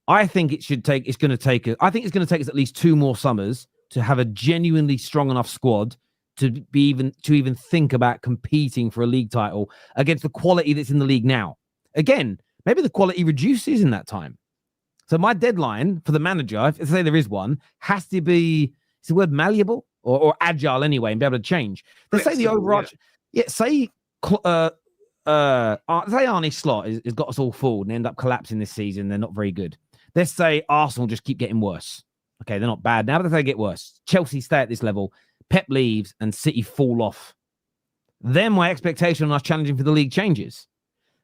I think it's going to take us at least 2 more summers to have a genuinely strong enough squad to even think about competing for a league title against the quality that's in the league now. Again, maybe the quality reduces in that time. So my deadline for the manager, if say there is one, has to be, is the word malleable or agile anyway, and be able to change. Let's say the overarching, say Arne Slot has got us all fooled and end up collapsing this season. They're not very good. Let's say Arsenal just keep getting worse. Okay, they're not bad now, but they get worse. Chelsea stay at this level. Pep leaves and City fall off. Then my expectation on us challenging for the league changes.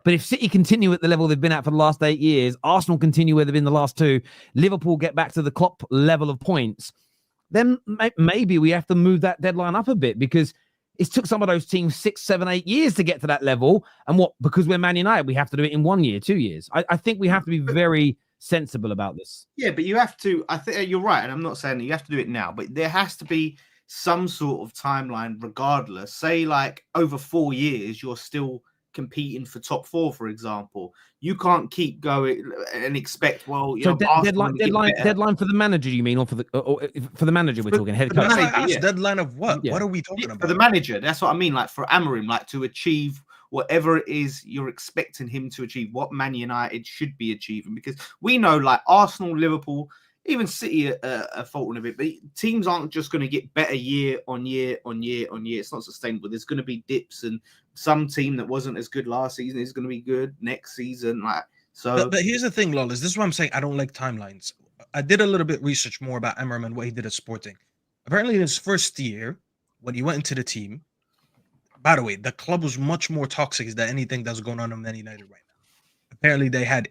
But if City continue at the level they've been at for the last 8 years, Arsenal continue where they've been the last 2, Liverpool get back to the Klopp level of points, then maybe we have to move that deadline up a bit, because it took some of those teams 6, 7, 8 years to get to that level. And because we're Man United, we have to do it in 1 year, 2 years. I think we have to be very sensible about this. Yeah, but you have to, I think you're right. And I'm not saying that you have to do it now, but there has to be some sort of timeline regardless. Say like over 4 years, you're still competing for top 4, for example. You can't keep going and expect, deadline for the manager, you mean, or for the manager we're talking head coach? Deadline of what? Yeah. What are we talking about? For the manager, that's what I mean. Like for Amorim, like to achieve whatever it is you're expecting him to achieve, what Man United should be achieving, because we know like Arsenal, Liverpool, even City are faltering a bit, but teams aren't just going to get better year on year on year on year. It's not sustainable. There's going to be dips, and some team that wasn't as good last season is going to be good next season. Like so. But here's the thing, Lawless. This is what I'm saying. I don't like timelines. I did a little bit research more about Amorim and what he did at Sporting. Apparently, in his first year, when he went into the team, by the way, the club was much more toxic than anything that's going on in Man United right now. Apparently, they had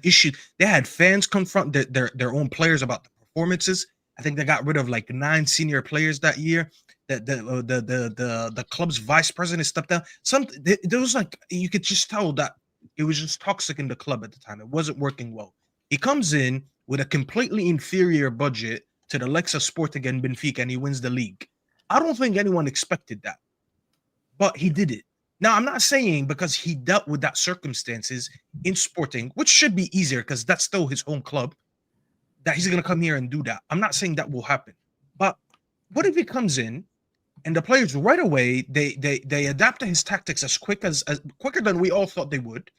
issues. They had fans confront their own players about the performances. I think they got rid of like 9 senior players that year. The club's vice president stepped down. There was like, you could just tell that it was just toxic in the club at the time. It wasn't working well. He comes in with a completely inferior budget to the likes of Sporting and Benfica, and he wins the league. I don't think anyone expected that, but he did it. Now, I'm not saying because he dealt with that circumstances in Sporting, which should be easier because that's still his own club, that he's going to come here and do that. I'm not saying that will happen. But what if he comes in and the players right away, they adapt to his tactics as quicker than we all thought they would.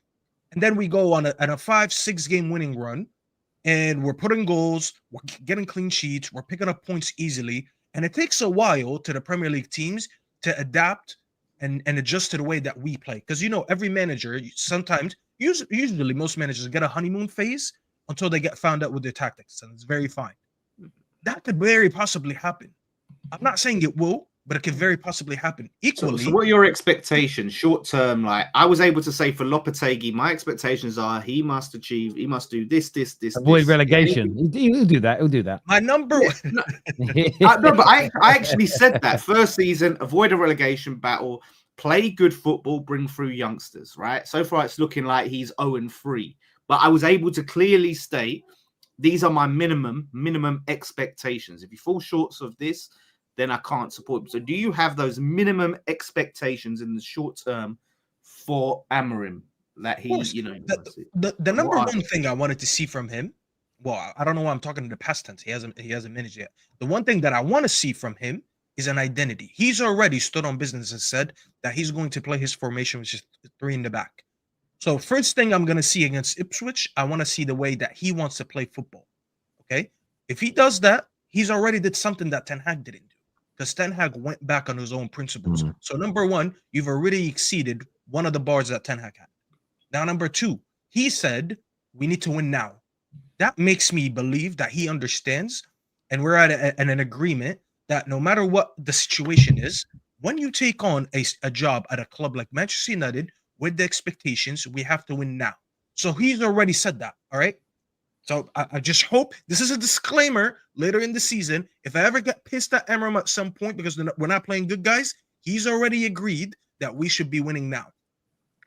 And then we go on a 5-6 game winning run, and we're putting goals, we're getting clean sheets, we're picking up points easily. And it takes a while to the Premier League teams to adapt and adjust to the way that we play. Because, every manager, sometimes, usually most managers get a honeymoon phase until they get found out with their tactics, and it's very fine. That could very possibly happen. I'm not saying it will, but it could very possibly happen. Equally. So what are your expectations short term? Like I was able to say for Lopetegui, my expectations are he must do this. Avoid relegation. He'll do that. He'll do that. My number one. No, but I actually said that first season, avoid a relegation battle, play good football, bring through youngsters, right? So far it's looking like he's 0-3. But I was able to clearly state these are my minimum expectations. If you fall short of this, then I can't support him. So do you have those minimum expectations in the short term for Amorim that he, the number one thing I wanted to see from him, well, I don't know why I'm talking in the past tense. He hasn't managed yet. The one thing that I want to see from him is an identity. He's already stood on business and said that he's going to play his formation, which is 3 in the back. So first thing I'm going to see against Ipswich, I want to see the way that he wants to play football. Okay? If he does that, he's already did something that Ten Hag didn't do. Because Ten Hag went back on his own principles. Mm-hmm. So number one, you've already exceeded one of the bars that Ten Hag had. Now, number two, he said, we need to win now. That makes me believe that he understands, and we're at an agreement that no matter what the situation is, when you take on a job at a club like Manchester United with the expectations, we have to win now. So he's already said that, all right? So I just hope this is a disclaimer later in the season. If I ever get pissed at Amorim at some point because we're not playing good, guys, he's already agreed that we should be winning now.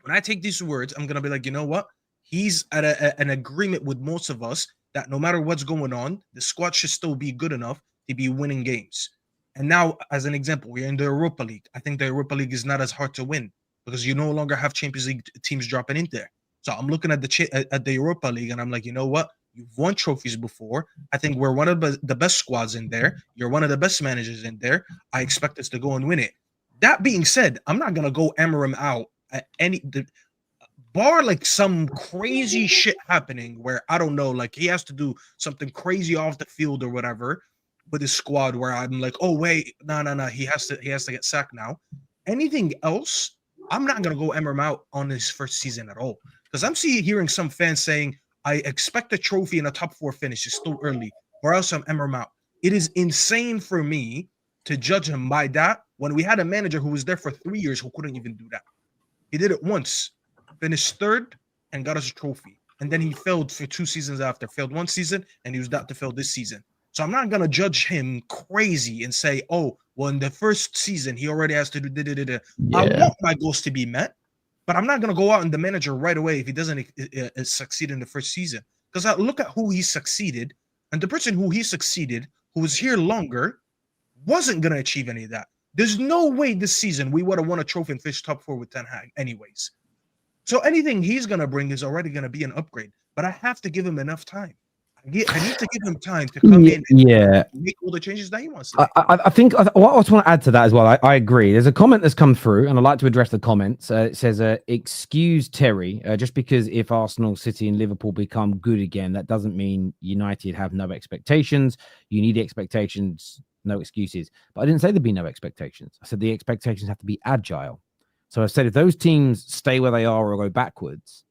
When I take these words, I'm going to be like, you know what? He's at an agreement with most of us that no matter what's going on, the squad should still be good enough to be winning games. And now, as an example, we're in the Europa League. I think the Europa League is not as hard to win because you no longer have Champions League teams dropping in there. So I'm looking at the Europa League and I'm like, you know what? You've won trophies before. I think we're one of the best squads in there. You're one of the best managers in there. I expect us to go and win it. That being said, I'm not going to go Amorim out at bar like some crazy shit happening where, I don't know, like he has to do something crazy off the field or whatever with his squad where I'm like, oh, wait, no, he has to get sacked now. Anything else, I'm not going to go Amorim out on his first season at all. Because I'm hearing some fans saying, I expect a trophy and a top 4 finish. It's still early, or else I'm Amorim out. It is insane for me to judge him by that when we had a manager who was there for 3 years who couldn't even do that. He did it once, finished 3rd, and got us a trophy. And then he failed for 2 seasons after. Failed 1 season, and he was about to fail this season. So I'm not going to judge him crazy and say, oh, well, in the first season, he already has to do da-da-da-da. Yeah. I want my goals to be met. But I'm not going to go out on the manager right away if he doesn't succeed in the first season. Because I look at who he succeeded, and the person who he succeeded, who was here longer, wasn't going to achieve any of that. There's no way this season we would have won a trophy and finished top 4 with Ten Hag anyways. So anything he's going to bring is already going to be an upgrade. But I have to give him enough time. I need to give him time to come in and make all the changes that he wants to make. I think what I just want to add to that as well, I agree. There's a comment that's come through, and I'd like to address the comments. It says, excuse Terry, just because if Arsenal, City and Liverpool become good again, that doesn't mean United have no expectations. You need expectations, no excuses. But I didn't say there'd be no expectations. I said the expectations have to be agile. So I said if those teams stay where they are or go backwards,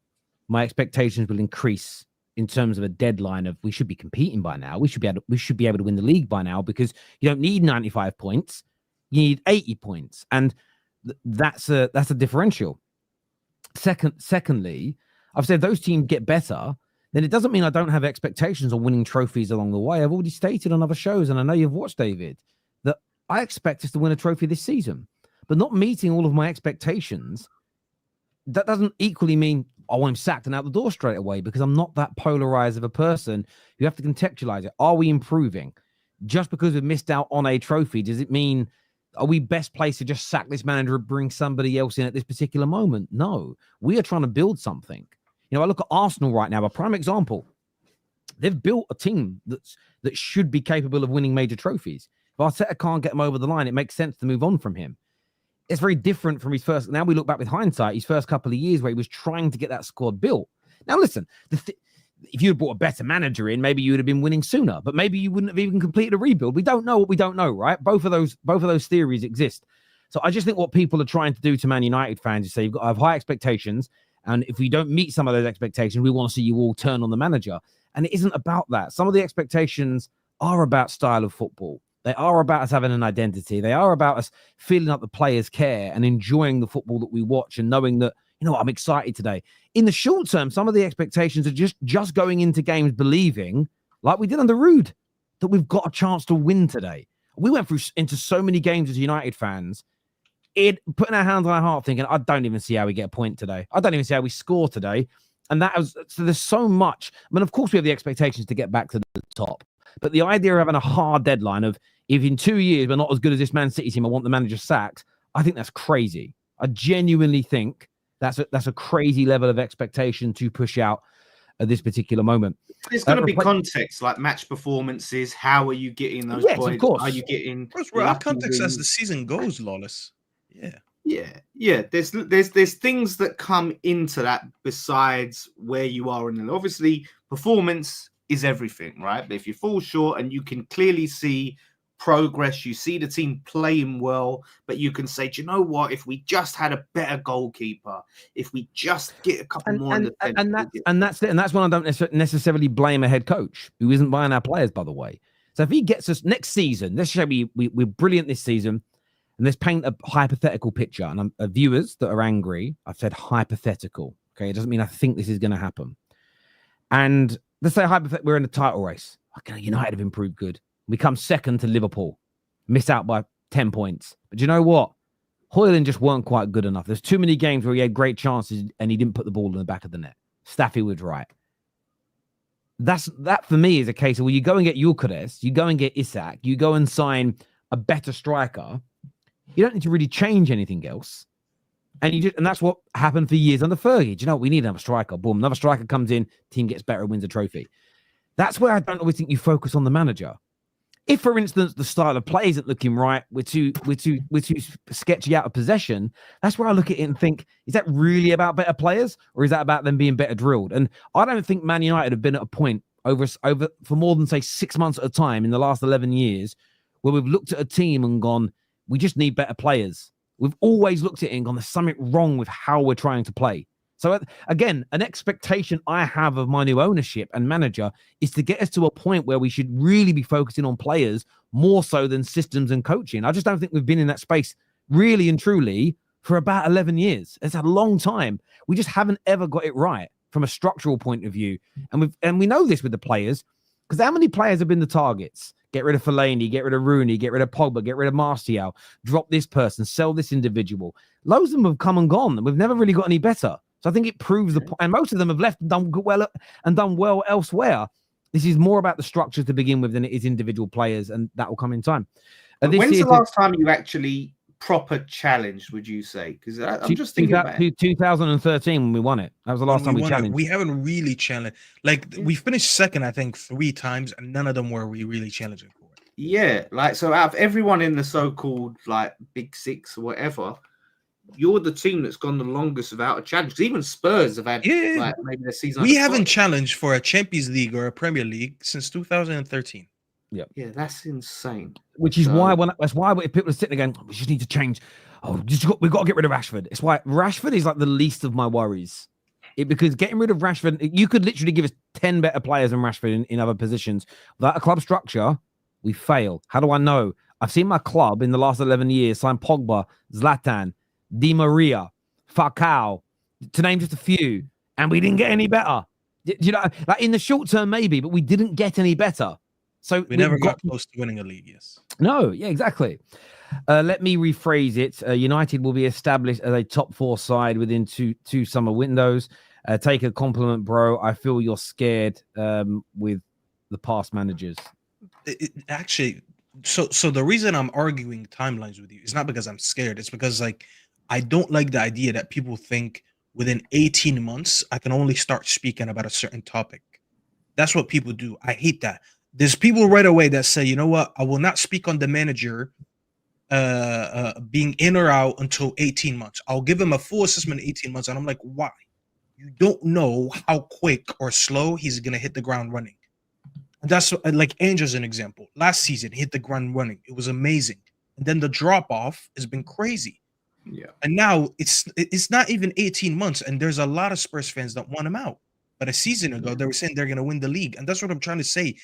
my expectations will increase in terms of a deadline of we should be competing by now. We should be able to win the league by now because you don't need 95 points. You need 80 points. And that's a differential. Secondly, I've said if those teams get better, then it doesn't mean I don't have expectations on winning trophies along the way. I've already stated on other shows, and I know you've watched, David, that I expect us to win a trophy this season. But not meeting all of my expectations, that doesn't equally mean I want him sacked and out the door straight away, because I'm not that polarized of a person. You have to contextualize it. Are we improving? Just because we've missed out on a trophy, does it mean are we best placed to just sack this manager and bring somebody else in at this particular moment? No. We are trying to build something. You know, I look at Arsenal right now, a prime example. They've built a team that should be capable of winning major trophies. If Arteta can't get him over the line, it makes sense to move on from him. It's very different from his first. Now we look back with hindsight, his first couple of years where he was trying to get that squad built. Now, listen, if you had brought a better manager in, maybe you would have been winning sooner, but maybe you wouldn't have even completed a rebuild. We don't know what we don't know, right? Both of those theories exist. So I just think what people are trying to do to Man United fans is say you've got to have high expectations, and if we don't meet some of those expectations, we want to see you all turn on the manager. And it isn't about that. Some of the expectations are about style of football. They are about us having an identity. They are about us feeling like the players care and enjoying the football that we watch and knowing that, you know what, I'm excited today. In the short term, some of the expectations are just going into games believing, like we did under Rude, that we've got a chance to win today. We went into so many games as United fans, putting our hands on our heart thinking, I don't even see how we get a point today. I don't even see how we score today. And so there's so much. I mean, of course, we have the expectations to get back to the top. But the idea of having a hard deadline of if in 2 years we're not as good as this Man City team, I want the manager sacked, I think that's crazy. I genuinely think that's a crazy level of expectation to push out at this particular moment. There's going to be context, like match performances. How are you getting those points? Of course. Are you getting... We're out context as the season goes, Lawless. Yeah. There's things that come into that besides where you are in the... Obviously, performance is everything, right? But if you fall short and you can clearly see progress, you see the team playing well, but you can say, do you know what? If we just had a better goalkeeper, if we just get a couple more, and that's it. And that's when I don't necessarily blame a head coach who isn't buying our players, by the way. So if he gets us next season, let's say we're brilliant this season, And let's paint a hypothetical picture. And viewers that are angry, I've said hypothetical. Okay, it doesn't mean I think this is going to happen. And let's say hypothetically we're in a title race. Okay, United have improved good. We come second to Liverpool, miss out by 10 points. But you know what? Haaland just weren't quite good enough. There's too many games where he had great chances and he didn't put the ball in the back of the net. Staffy was right. That for me is a case of, well, you go and get Kudus, you go and get Isak, you go and sign a better striker. You don't need to really change anything else. And that's what happened for years under Fergie. Do you know what? We need another striker. Boom, another striker comes in, team gets better, wins a trophy. That's where I don't always think you focus on the manager. If, for instance, the style of play isn't looking right, we're too sketchy out of possession, that's where I look at it and think, is that really about better players, or is that about them being better drilled? And I don't think Man United have been at a point over for more than, say, 6 months at a time in the last 11 years where we've looked at a team and gone, we just need better players. We've always looked at it and gone, there's something wrong with how we're trying to play. So again, an expectation I have of my new ownership and manager is to get us to a point where we should really be focusing on players more so than systems and coaching. I just don't think we've been in that space really and truly for about 11 years. It's a long time. We just haven't ever got it right from a structural point of view. And we know this with the players, because how many players have been the targets? Get rid of Fellaini, get rid of Rooney, get rid of Pogba, get rid of Martial, drop this person, sell this individual. Loads of them have come and gone. We've never really got any better. So I think it proves the point. And most of them have left and done well elsewhere. This is more about the structure to begin with than it is individual players, and that will come in time. When's the last time you actually proper challenged, would you say? Because I'm just thinking about 2013 when we won it. That was the last time we challenged. We haven't really challenged. Like, we finished second, I think, 3 times, and none of them were we really challenging for it. Yeah, like, so out of everyone in the so-called like Big Six or whatever, you're the team that's gone the longest without a challenge. Because even Spurs have had like maybe the season. We haven't challenged for a Champions League or a Premier League since 2013. Yeah, that's insane. Which is why people are sitting again, we just need to change. We've got to get rid of Rashford. It's why Rashford is like the least of my worries. Because getting rid of Rashford, you could literally give us 10 better players than Rashford in other positions. Without a club structure, we fail. How do I know? I've seen my club in the last 11 years sign Pogba, Zlatan, Di Maria, Falcao, to name just a few, and we didn't get any better. You know, like in the short term, maybe, but we didn't get any better. So we never got close to winning a league. Yes. No. Yeah. Exactly. Let me rephrase it. United will be established as a top 4 side within two summer windows. Take a compliment, bro. I feel you're scared with the past managers. Actually, so the reason I'm arguing timelines with you is not because I'm scared. It's because, like, I don't like the idea that people think within 18 months I can only start speaking about a certain topic. That's what people do. I hate that. There's people right away that say, you know what, I will not speak on the manager being in or out until 18 months. I'll give him a full assessment in 18 months. And I'm like, why? You don't know how quick or slow he's going to hit the ground running. That's like Angel's an example. Last season, he hit the ground running. It was amazing. And then the drop off has been crazy. Yeah. And now it's not even 18 months. And there's a lot of Spurs fans that want him out. But a season ago, they were saying they're going to win the league. And that's what I'm trying to say.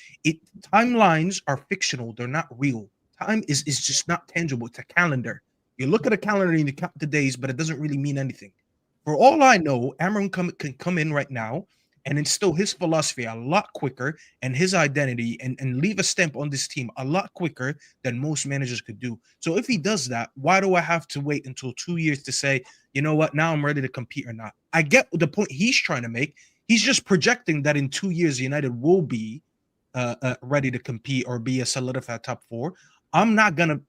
Timelines are fictional. They're not real. Time is just not tangible. It's a calendar. You look at a calendar and you count the days, but it doesn't really mean anything. For all I know, Amorim can come in right now and instill his philosophy a lot quicker and his identity and leave a stamp on this team a lot quicker than most managers could do. So if he does that, why do I have to wait until 2 years to say, you know what, now I'm ready to compete or not? I get the point he's trying to make. He's just projecting that in 2 years, United will be ready to compete or be a solidified top 4. I'm not gonna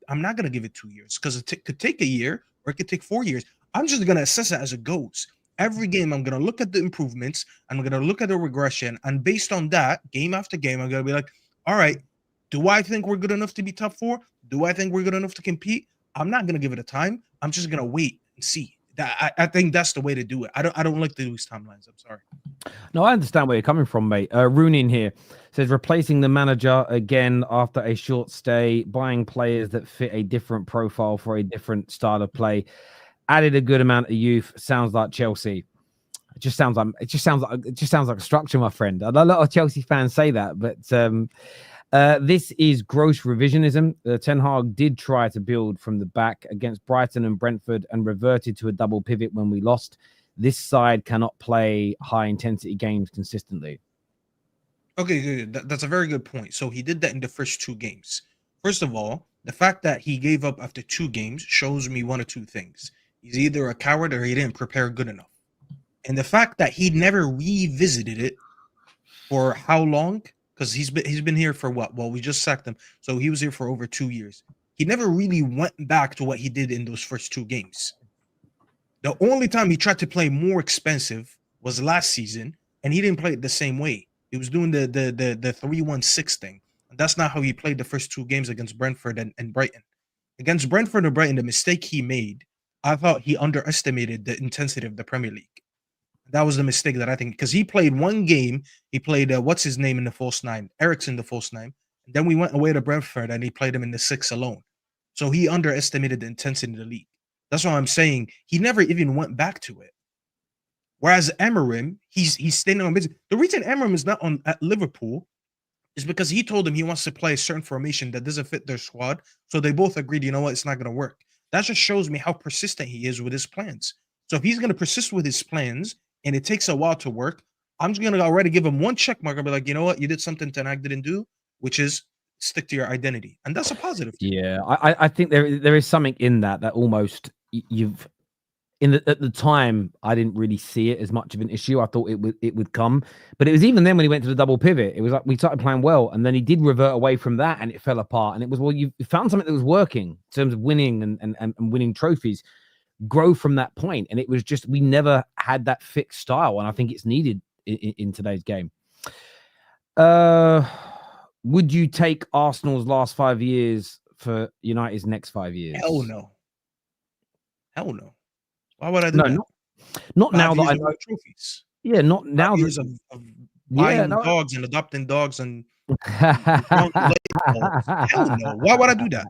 give it 2 years because it could take a year or it could take 4 years. I'm just gonna assess it as it goes. Every game, I'm gonna look at the improvements. I'm gonna look at the regression, and based on that, game after game, I'm gonna be like, all right, do I think we're good enough to be top 4? Do I think we're good enough to compete? I'm not gonna give it a time. I'm just gonna wait and see. I think that's the way to do it. I don't like to lose timelines. I'm sorry. No, I understand where you're coming from, mate. Rooney here says replacing the manager again after a short stay, buying players that fit a different profile for a different style of play, added a good amount of youth. Sounds like Chelsea. It just sounds like a structure, my friend. A lot of Chelsea fans say that, but This is gross revisionism. Ten Hag did try to build from the back against Brighton and Brentford and reverted to a double pivot when we lost. This side cannot play high-intensity games consistently. Okay, good. That's a very good point. So he did that in the first 2 games. First of all, the fact that he gave up after 2 games shows me one or two things. He's either a coward or he didn't prepare good enough. And the fact that he never revisited it for how long? Because he's been here for what? Well, we just sacked him. So he was here for over 2 years. He never really went back to what he did in those first 2 games. The only time he tried to play more expensive was last season, and he didn't play it the same way. He was doing the 3-1-6 thing. And that's not how he played the first 2 games against Brentford and Brighton. Against Brentford and Brighton, the mistake he made, I thought he underestimated the intensity of the Premier League. That was the mistake that I think, because he played 1 game, he played what's his name in the false 9, Ericsson the false 9. And then we went away to Brentford and he played him in the 6 alone. So he underestimated the intensity of the league. That's why I'm saying he never even went back to it. Whereas Amorim, he's staying on business. The reason Amorim is not at Liverpool is because he told him he wants to play a certain formation that doesn't fit their squad. So they both agreed, you know what, it's not going to work. That just shows me how persistent he is with his plans. So if he's going to persist with his plans and it takes a while to work, I'm just going to already give him 1 check mark and be like, you know what, you did something Ten Hag didn't do, which is stick to your identity. And that's a positive thing. Yeah, I think there is something in that almost you've at the time I didn't really see it as much of an issue. I thought it would come, but it was even then when he went to the double pivot, it was like we started playing well, and then he did revert away from that, and it fell apart. And it was, well, you found something that was working in terms of winning and winning trophies. Grow from that point, and it was just we never had that fixed style, and I think it's needed in today's game. Would you take Arsenal's last 5 years for United's next 5 years? Hell no. Hell no. Why would I do that? Not now that I know trophies. Yeah, not now. Years of buying dogs and adopting dogs and hell no. Why would I do that?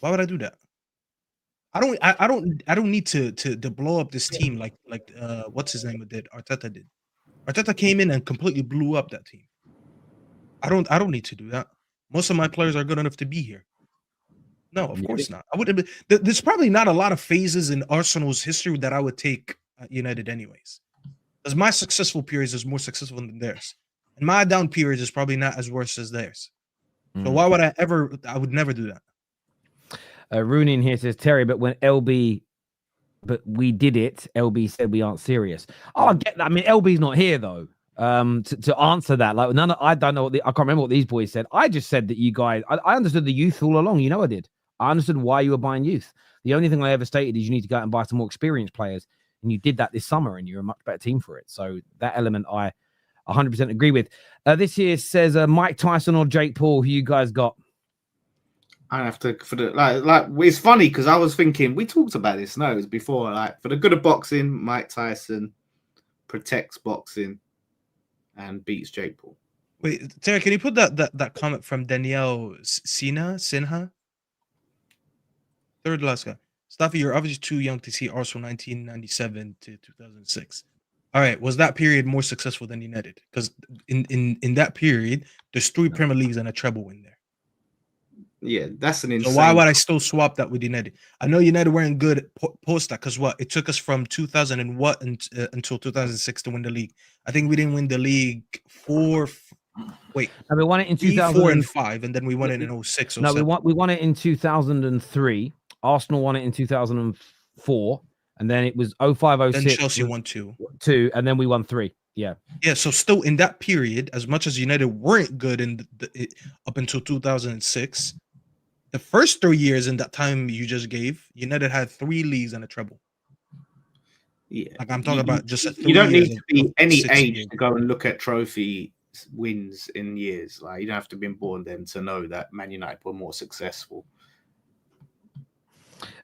Why would I do that? I don't need to blow up this team like what's his name did. Arteta did. Arteta came in and completely blew up that team. I don't need to do that. Most of my players are good enough to be here. No, of course not. I would. There's probably not a lot of phases in Arsenal's history that I would take United anyways. Because my successful periods is more successful than theirs, and my down periods is probably not as worse as theirs. So why would I ever? I would never do that. Rooney in here says, Terry, but we did it. LB said we aren't serious. Oh, I get that. I mean, LB's not here though. To answer that, like I don't know I can't remember what these boys said. I just said that you guys, I understood the youth all along. I did. I understood why you were buying youth. The only thing I ever stated is you need to go out and buy some more experienced players, and you did that this summer, and you're a much better team for it. So that element I 100% agree with. This here says Mike Tyson or Jake Paul. Who you guys got? I have to for the like. It's funny because I was thinking we talked about this. No, it was before. Like for the good of boxing, Mike Tyson protects boxing and beats Jake Paul. Wait, Terry, can you put that comment from Danielle Sinha? Third last guy. Staffy, you're obviously too young to see Arsenal 1997 to 2006. All right, was that period more successful than United? Because in that period, there's 3 Premier Leagues and a treble in there. Yeah, that's an insane. So why would I still swap that with United? I know United weren't good post that because what? It took us from 2000 and what until 2006 to win the league. I think we didn't win the league we won it in 2000, 4 and 5, and then we won it in 06. No, we won it in 2003. Arsenal won it in 2004, and then it was 05, 06. Then Chelsea won 2, and then we won 3. Yeah. So still in that period, as much as United weren't good up until 2006, the first 3 years in that time you just gave, United had 3 leagues and a treble. Yeah, like I'm talking about just. You don't need to be any age to go and look at trophy wins in years. Like you don't have to be born then to know that Man United were more successful.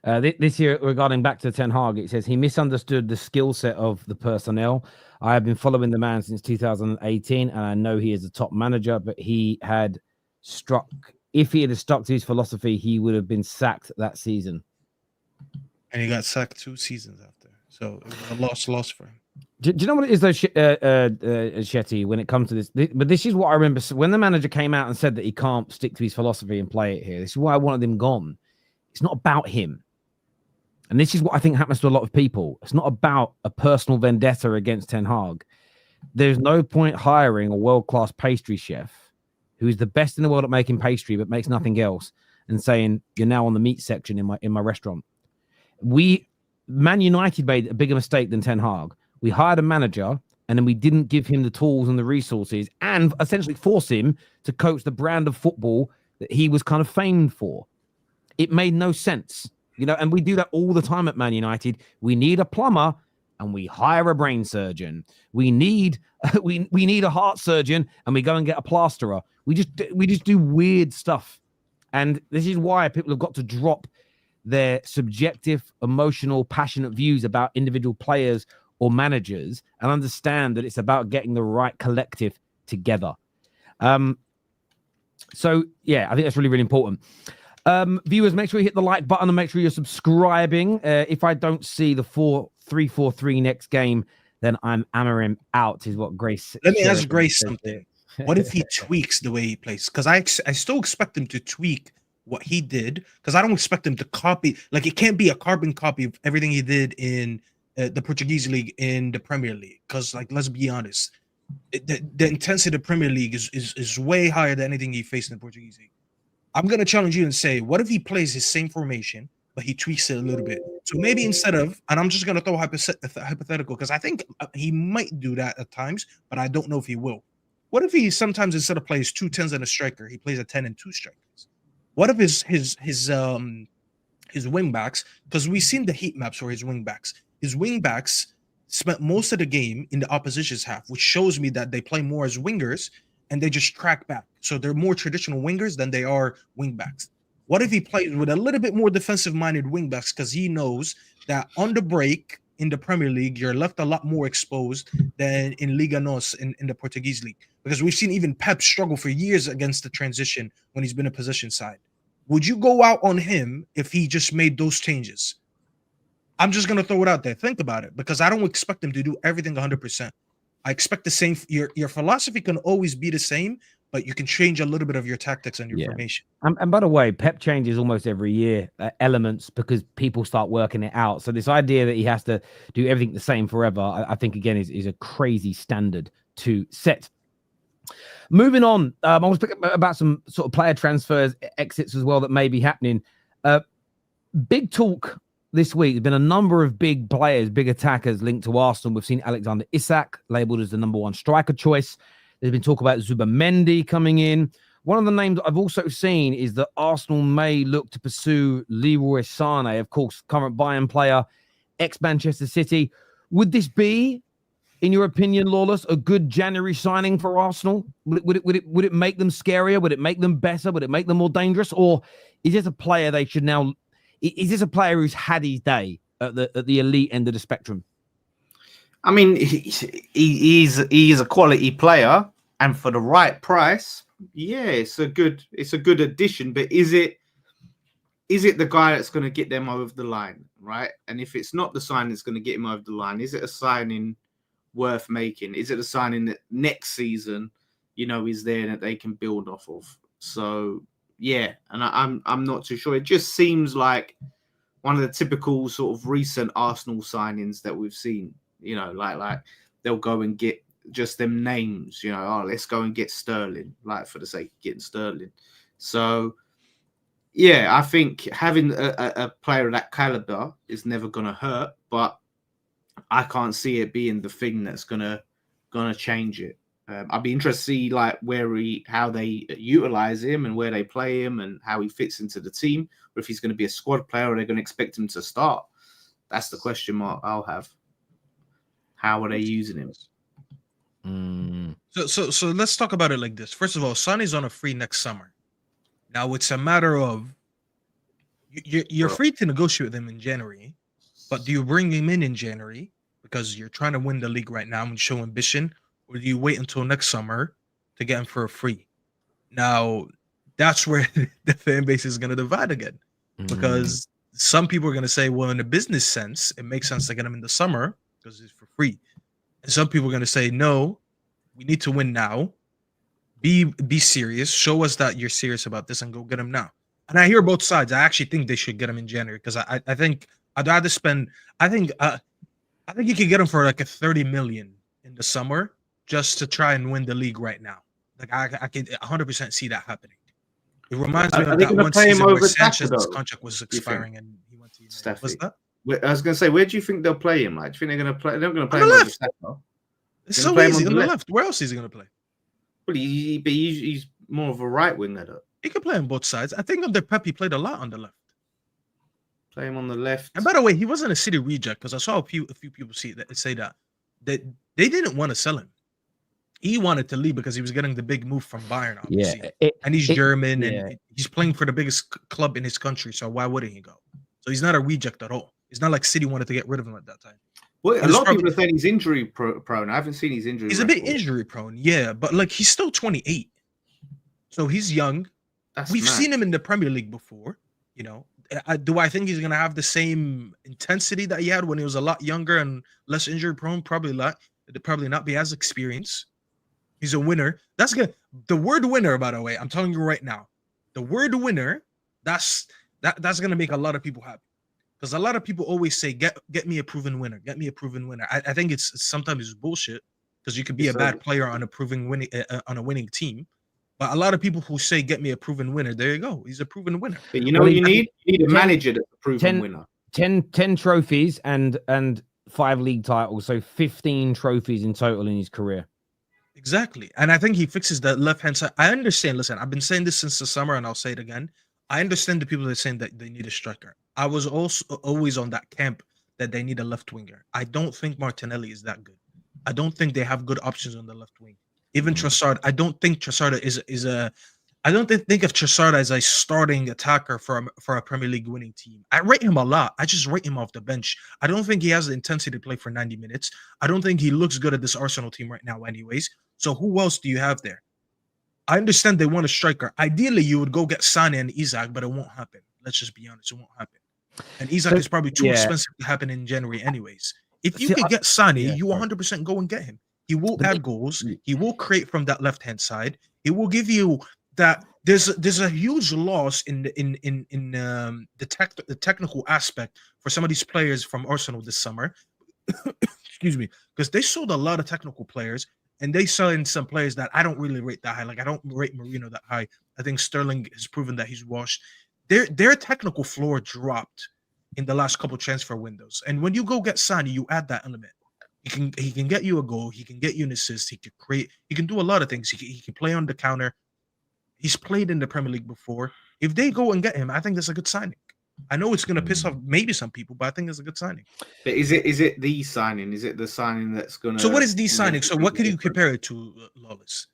This year, regarding back to Ten Hag, it says he misunderstood the skill set of the personnel. I have been following the man since 2018, and I know he is a top manager, but if he had stuck to his philosophy, he would have been sacked that season. And he got sacked 2 seasons after. So it was a loss for him. Do you know what it is though, Shetty, when it comes to this? But this is what I remember. So when the manager came out and said that he can't stick to his philosophy and play it here, this is why I wanted him gone. It's not about him. And this is what I think happens to a lot of people. It's not about a personal vendetta against Ten Hag. There's no point hiring a world-class pastry chef who is the best in the world at making pastry but makes nothing else and saying, you're now on the meat section in my restaurant. Man United made a bigger mistake than Ten Hag. We hired a manager and then we didn't give him the tools and the resources and essentially force him to coach the brand of football that he was kind of famed for. It made no sense, and we do that all the time at Man United. We need a plumber and we hire a brain surgeon. We need a heart surgeon and we go and get a plasterer. We just do weird stuff. And this is why people have got to drop their subjective, emotional, passionate views about individual players or managers and understand that it's about getting the right collective together. So yeah, I think that's really, really important. Viewers, make sure you hit the like button and make sure you're subscribing. If I don't see the 4-3-4-3 next game, then I'm Amorim out, is what Grace. Let me ask Grace something. What if he tweaks the way he plays? Because I still expect him to tweak what he did, because I don't expect him to copy. Like, it can't be a carbon copy of everything he did in the Portuguese league in the Premier League. Because, like, let's be honest, the intensity of the Premier League is way higher than anything he faced in the Portuguese league. I'm going to challenge you and say, what if he plays his same formation, but he tweaks it a little bit? So maybe instead of, and I'm just going to throw hypothetical, because I think he might do that at times, but I don't know if he will. What if he sometimes, instead of plays 2 10s and a striker, he plays a 10 and 2 strikers? What if his wing backs, because we've seen the heat maps for his wing backs. His wing backs spent most of the game in the opposition's half, which shows me that they play more as wingers and they just track back. So they're more traditional wingers than they are wing backs. What if he plays with a little bit more defensive-minded wing backs, because he knows that on the break in the Premier League, you're left a lot more exposed than in Liga NOS in the Portuguese league. Because we've seen even Pep struggle for years against the transition when he's been a possession side. Would you go out on him if he just made those changes? I'm just going to throw it out there. Think about it, because I don't expect him to do everything 100%. I expect the same. Your philosophy can always be the same, but you can change a little bit of your tactics and your formation. And by the way, Pep changes almost every year elements because people start working it out. So this idea that he has to do everything the same forever, I think, again, is a crazy standard to set. Moving on, I want to speak about some sort of player transfers, exits as well that may be happening. Big talk this week. There's been a number of big players, big attackers linked to Arsenal. We've seen Alexander Isak labelled as the #1 striker choice. There's been talk about Zubamendi coming in. One of the names I've also seen is that Arsenal may look to pursue Leroy Sane, of course, current Bayern player, ex-Manchester City. Would this be, in your opinion, Lawless, a good January signing for Arsenal? Would it make them scarier? Would it make them better? Would it make them more dangerous? Or is this a player they should now? Is this a player who's had his day at the elite end of the spectrum? I mean, he's a quality player, and for the right price, yeah, it's a good addition. But is it the guy that's going to get them over the line, right? And if it's not the signing that's going to get him over the line, is it a signing worth making? Is it a signing that next season, is there that they can build off of? So yeah, and I'm not too sure. It just seems like one of the typical sort of recent Arsenal signings that we've seen. Like they'll go and get just them names, let's go and get Sterling, like for the sake of getting Sterling. So, yeah, I think having a player of that caliber is never going to hurt, but I can't see it being the thing that's gonna change it. I'd be interested to see how they utilize him and where they play him and how he fits into the team, or if he's going to be a squad player or they're going to expect him to start. That's the question mark I'll have. How are they using him? So let's talk about it like this. First of all, Sonny's on a free next summer. Now it's a matter of you're free to negotiate with him in January, but do you bring him in January because you're trying to win the league right now and show ambition, or do you wait until next summer to get him for a free? Now that's where the fan base is going to divide again, because some people are going to say, well, in a business sense, it makes sense to get him in the summer because it's for free. And some people are going to say, no, we need to win now. Be serious. Show us that you're serious about this and go get him now. And I hear both sides. I actually think they should get him in January because I think I'd rather spend. I think you could get him for like a 30 million in the summer just to try and win the league right now. Like I can 100% see that happening. It reminds me of that one season where Sanchez's contract was expiring and he went to United. What's that? I was going to say, where do you think they'll play him? Like, do you think they're going to play? They're not going to play him on the left. It's so easy on the left. Where else is he going to play? Well, he's more of a right winger, though. He could play on both sides. I think under Pep, he played a lot on the left. Play him on the left. And by the way, he wasn't a City reject because I saw a few people say that they didn't want to sell him. He wanted to leave because he was getting the big move from Bayern, obviously. And he's German and he's playing for the biggest club in his country. So why wouldn't he go? So he's not a reject at all. It's not like City wanted to get rid of him at that time. Well, a lot of people are saying he's injury prone. I haven't seen his injury. He's a bit injury prone, yeah, but like he's still 28, so he's young. We've seen him in the Premier League before. You know, do I think he's gonna have the same intensity that he had when he was a lot younger and less injury prone? Probably not. It'd probably not be as experienced. He's a winner. That's good. The word winner, by the way, I'm telling you right now, the word winner. That's gonna make a lot of people happy. Because a lot of people always say, get me a proven winner. Get me a proven winner. I think it's sometimes bullshit because you could be a bad player on a winning team. But a lot of people who say, get me a proven winner, there you go. He's a proven winner. But you know what you need? You need a manager that's a proven winner. 10 trophies and 5 league titles. So 15 trophies in total in his career. Exactly. And I think he fixes the left-hand side. I understand. Listen, I've been saying this since the summer and I'll say it again. I understand the people that are saying that they need a striker. I was also always on that camp that they need a left winger. I don't think Martinelli is that good. I don't think they have good options on the left wing. Even Trossard, I don't think Trossard is a. I don't think of Trossard as a starting attacker for a Premier League winning team. I rate him a lot. I just rate him off the bench. I don't think he has the intensity to play for 90 minutes. I don't think he looks good at this Arsenal team right now, anyways. So who else do you have there? I understand they want a striker. Ideally, you would go get Sane and Isak, but it won't happen. Let's just be honest, it won't happen. And Isak is probably too expensive to happen in January anyways. If you can get Sane, you 100% go and get him. He will add goals. He will create from that left-hand side. He will give you that. There's a huge loss in the technical aspect for some of these players from Arsenal this summer. Excuse me, because they sold a lot of technical players. And they saw in some players that I don't really rate that high. Like I don't rate Marino that high. I think Sterling has proven that he's washed. Their technical floor dropped in the last couple transfer windows. And when you go get Sane, you add that element. He can get you a goal. He can get you an assist. He can create. He can do a lot of things. He can play on the counter. He's played in the Premier League before. If they go and get him, I think that's a good signing. I know it's going to piss off maybe some people, but I think it's a good signing. But is it the signing? Is it the signing that's going to... So what is the signing? So what can you compare it to, Lawless?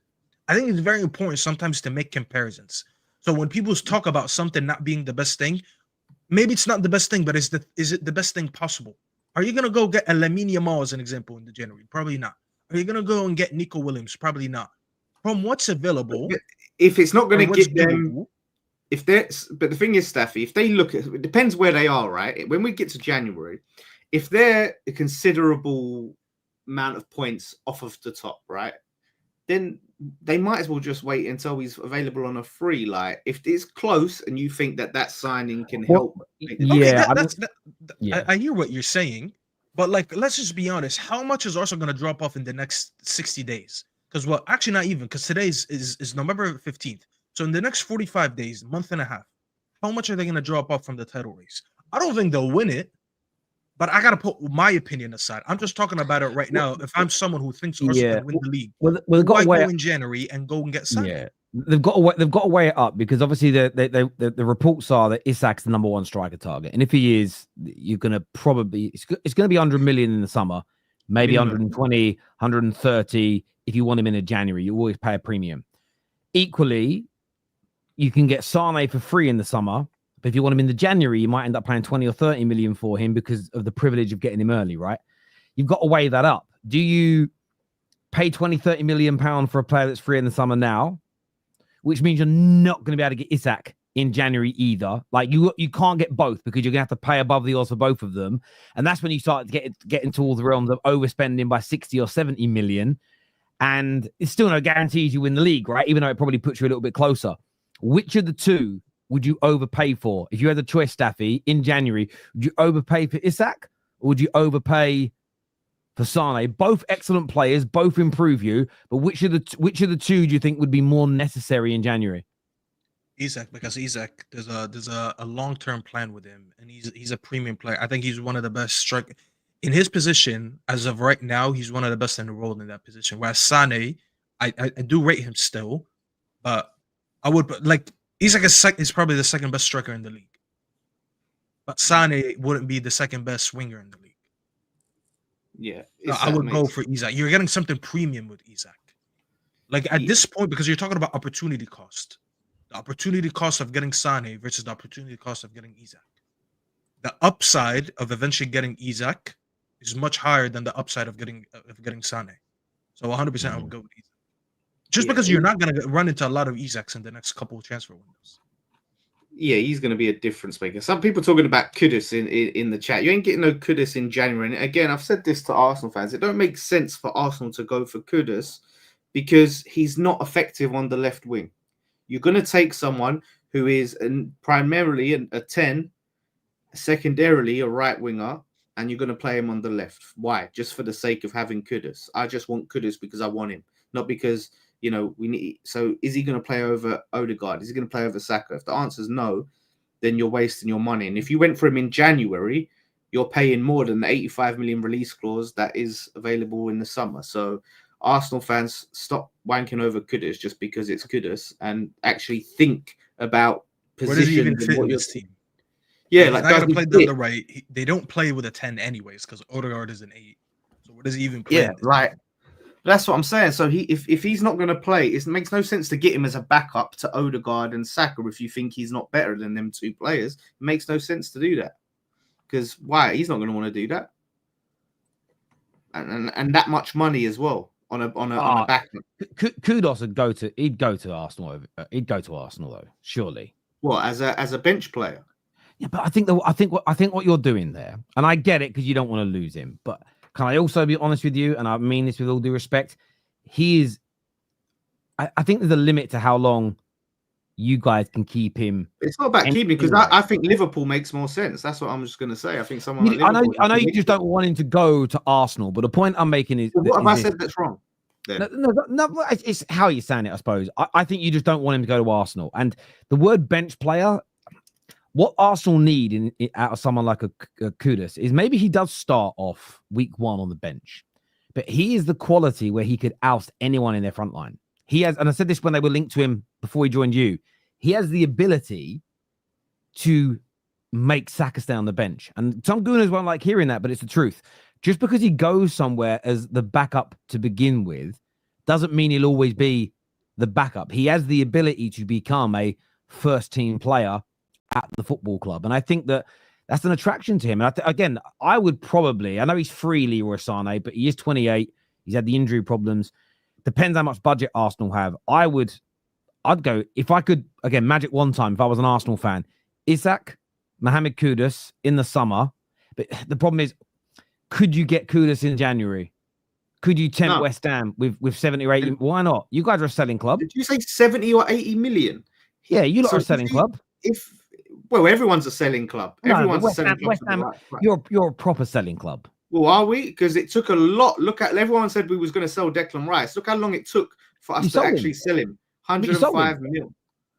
I think it's very important sometimes to make comparisons. So when people talk about something not being the best thing, maybe it's not the best thing, but is it the best thing possible? Are you going to go get a Lamine Yamal as an example in the January? Probably not. Are you going to go and get Nico Williams? Probably not. From what's available... If it's not going to get them... But the thing is, Staffy, if they look at it, depends where they are, right? When we get to January, if they're a considerable amount of points off of the top, right, then they might as well just wait until he's available on a free. Like if it's close and you think that signing can help, I hear what you're saying, but like let's just be honest, how much is also going to drop off in the next 60 days? Because actually not even, because today is November 15th. So in the next 45 days, month and a half, how much are they going to drop off from the title race? I don't think they'll win it, but I got to put my opinion aside. I'm just talking about it right now. If I'm someone who thinks Arsenal can win the league, they've got to go in January and go and get Sane. Yeah, they've got to weigh it up because obviously the reports are that Isak's the number one striker target, and if he is, you're going to probably it's going to be 100 million in the summer, maybe 120, 130 if you want him in a January. You always pay a premium. Equally, you can get Sane for free in the summer, but if you want him in the January, you might end up paying 20 or 30 million for him because of the privilege of getting him early, right? You've got to weigh that up. Do you pay 20, 30 million pounds for a player that's free in the summer now, which means you're not going to be able to get Isak in January either. Like you can't get both because you're gonna have to pay above the odds for both of them, and that's when you start to get into all the realms of overspending by 60 or 70 million, and it's still no guarantees you win the league, right? Even though it probably puts you a little bit closer. Which of the two would you overpay for if you had the choice, Staffy, in January? Would you overpay for Isak or would you overpay for Sane? Both excellent players, both improve you, but which of the two do you think would be more necessary in January? Isak, because Isak, there's a long-term plan with him, and he's a premium player. I think he's one of the best strike in his position as of right now. He's one of the best in the world in that position. Whereas Sane, I do rate him still, but I would like Isak is probably the second best striker in the league, but Sane wouldn't be the second best winger in the league. Yeah, I would go for Isak. You're getting something premium with Isak. Like at this point, because you're talking about opportunity cost. The opportunity cost of getting Sane versus the opportunity cost of getting Isak. The upside of eventually getting Isak is much higher than the upside of getting Sane. So 100% I would go with Isak. Just because you're not going to run into a lot of Isaks in the next couple of transfer windows. Yeah, he's going to be a difference maker. Some people talking about Kudus in the chat. You ain't getting no Kudus in January. And again, I've said this to Arsenal fans. It don't make sense for Arsenal to go for Kudus because he's not effective on the left wing. You're going to take someone who is primarily a 10, secondarily a right winger, and you're going to play him on the left. Why? Just for the sake of having Kudus. I just want Kudus because I want him, not because, you know, we need. So is he going to play over Odegaard? Is he going to play over Saka? If the answer is no, then you're wasting your money. And if you went for him in January, you're paying more than the 85 million release clause that is available in the summer. So Arsenal fans, stop wanking over Kudus just because it's Kudus and actually think about position. Where does he even fit in this team? Yeah, like I gotta play down the right. They don't play with a 10 anyways because Odegaard is an 8. So where does he even play? Yeah, right. That's what I'm saying. So if he's not going to play, it makes no sense to get him as a backup to Odegaard and Saka if you think he's not better than them two players. It makes no sense to do that because why? He's not going to want to do that, and that much money as well. On a back. Kudus would go to Arsenal. He'd go to Arsenal though, surely. What, as a bench player? Yeah, but I think what you're doing there, and I get it because you don't want to lose him. But can I also be honest with you? And I mean this with all due respect. He is. I think there's a limit to how long you guys can keep him. It's not about keeping because I think Liverpool makes more sense. That's what I'm just going to say. I think someone. Like I know you just don't want him to go to Arsenal, but the point I'm making is. What have I said that's wrong? No, it's how you're saying it, I suppose. I think you just don't want him to go to Arsenal. And the word bench player, what Arsenal need out of someone like a Kudus is maybe he does start off week 1 on the bench, but he is the quality where he could oust anyone in their front line. He has, and I said this when they were linked to him before he joined you, he has the ability to make Saka stay on the bench. And some gooners won't like hearing that, but it's the truth. Just because he goes somewhere as the backup to begin with doesn't mean he'll always be the backup. He has the ability to become a first-team player at the football club. And I think that's an attraction to him. And again, I would probably, I know he's free, Leroy Sane, but he is 28. He's had the injury problems. Depends how much budget Arsenal have. I'd go, if I could, again, magic one time, if I was an Arsenal fan, Isak, Mohamed Kudus in the summer. But the problem is, could you get Kudus in January? Could you tempt West Ham with 70 or 80? Why not? You guys are a selling club. Did you say 70 or 80 million? Yeah, you lot are a selling club. Well, everyone's a selling club. Everyone's a selling club. West Ham, you're a proper selling club. Well, are we? Because it took a lot. Look at everyone said we was going to sell Declan Rice. Look how long it took for us to actually sell him. 105 million.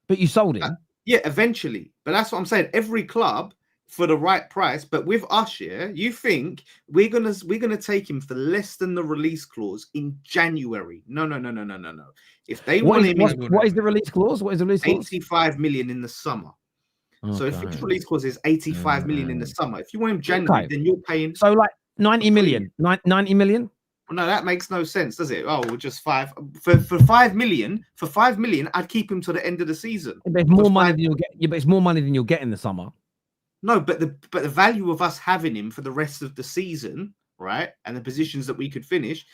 But you sold him. Yeah, eventually. But that's what I'm saying. Every club for the right price. But with us, yeah, you think we're gonna take him for less than the release clause in January? No. If they want him, what is the release clause? What is the release clause? 85 million in the summer. Okay. So if his release clause is 85 million in the summer, if you want him January, then you're paying. So like 90 million. 90 million. Well, no, that makes no sense, does it? Oh, just 5 for 5 million. For 5 million, I'd keep him to the end of the season. But it's more money than you'll get. Yeah, but it's more money than you'll get in the summer. No, but the value of us having him for the rest of the season, right, and the positions that we could finish,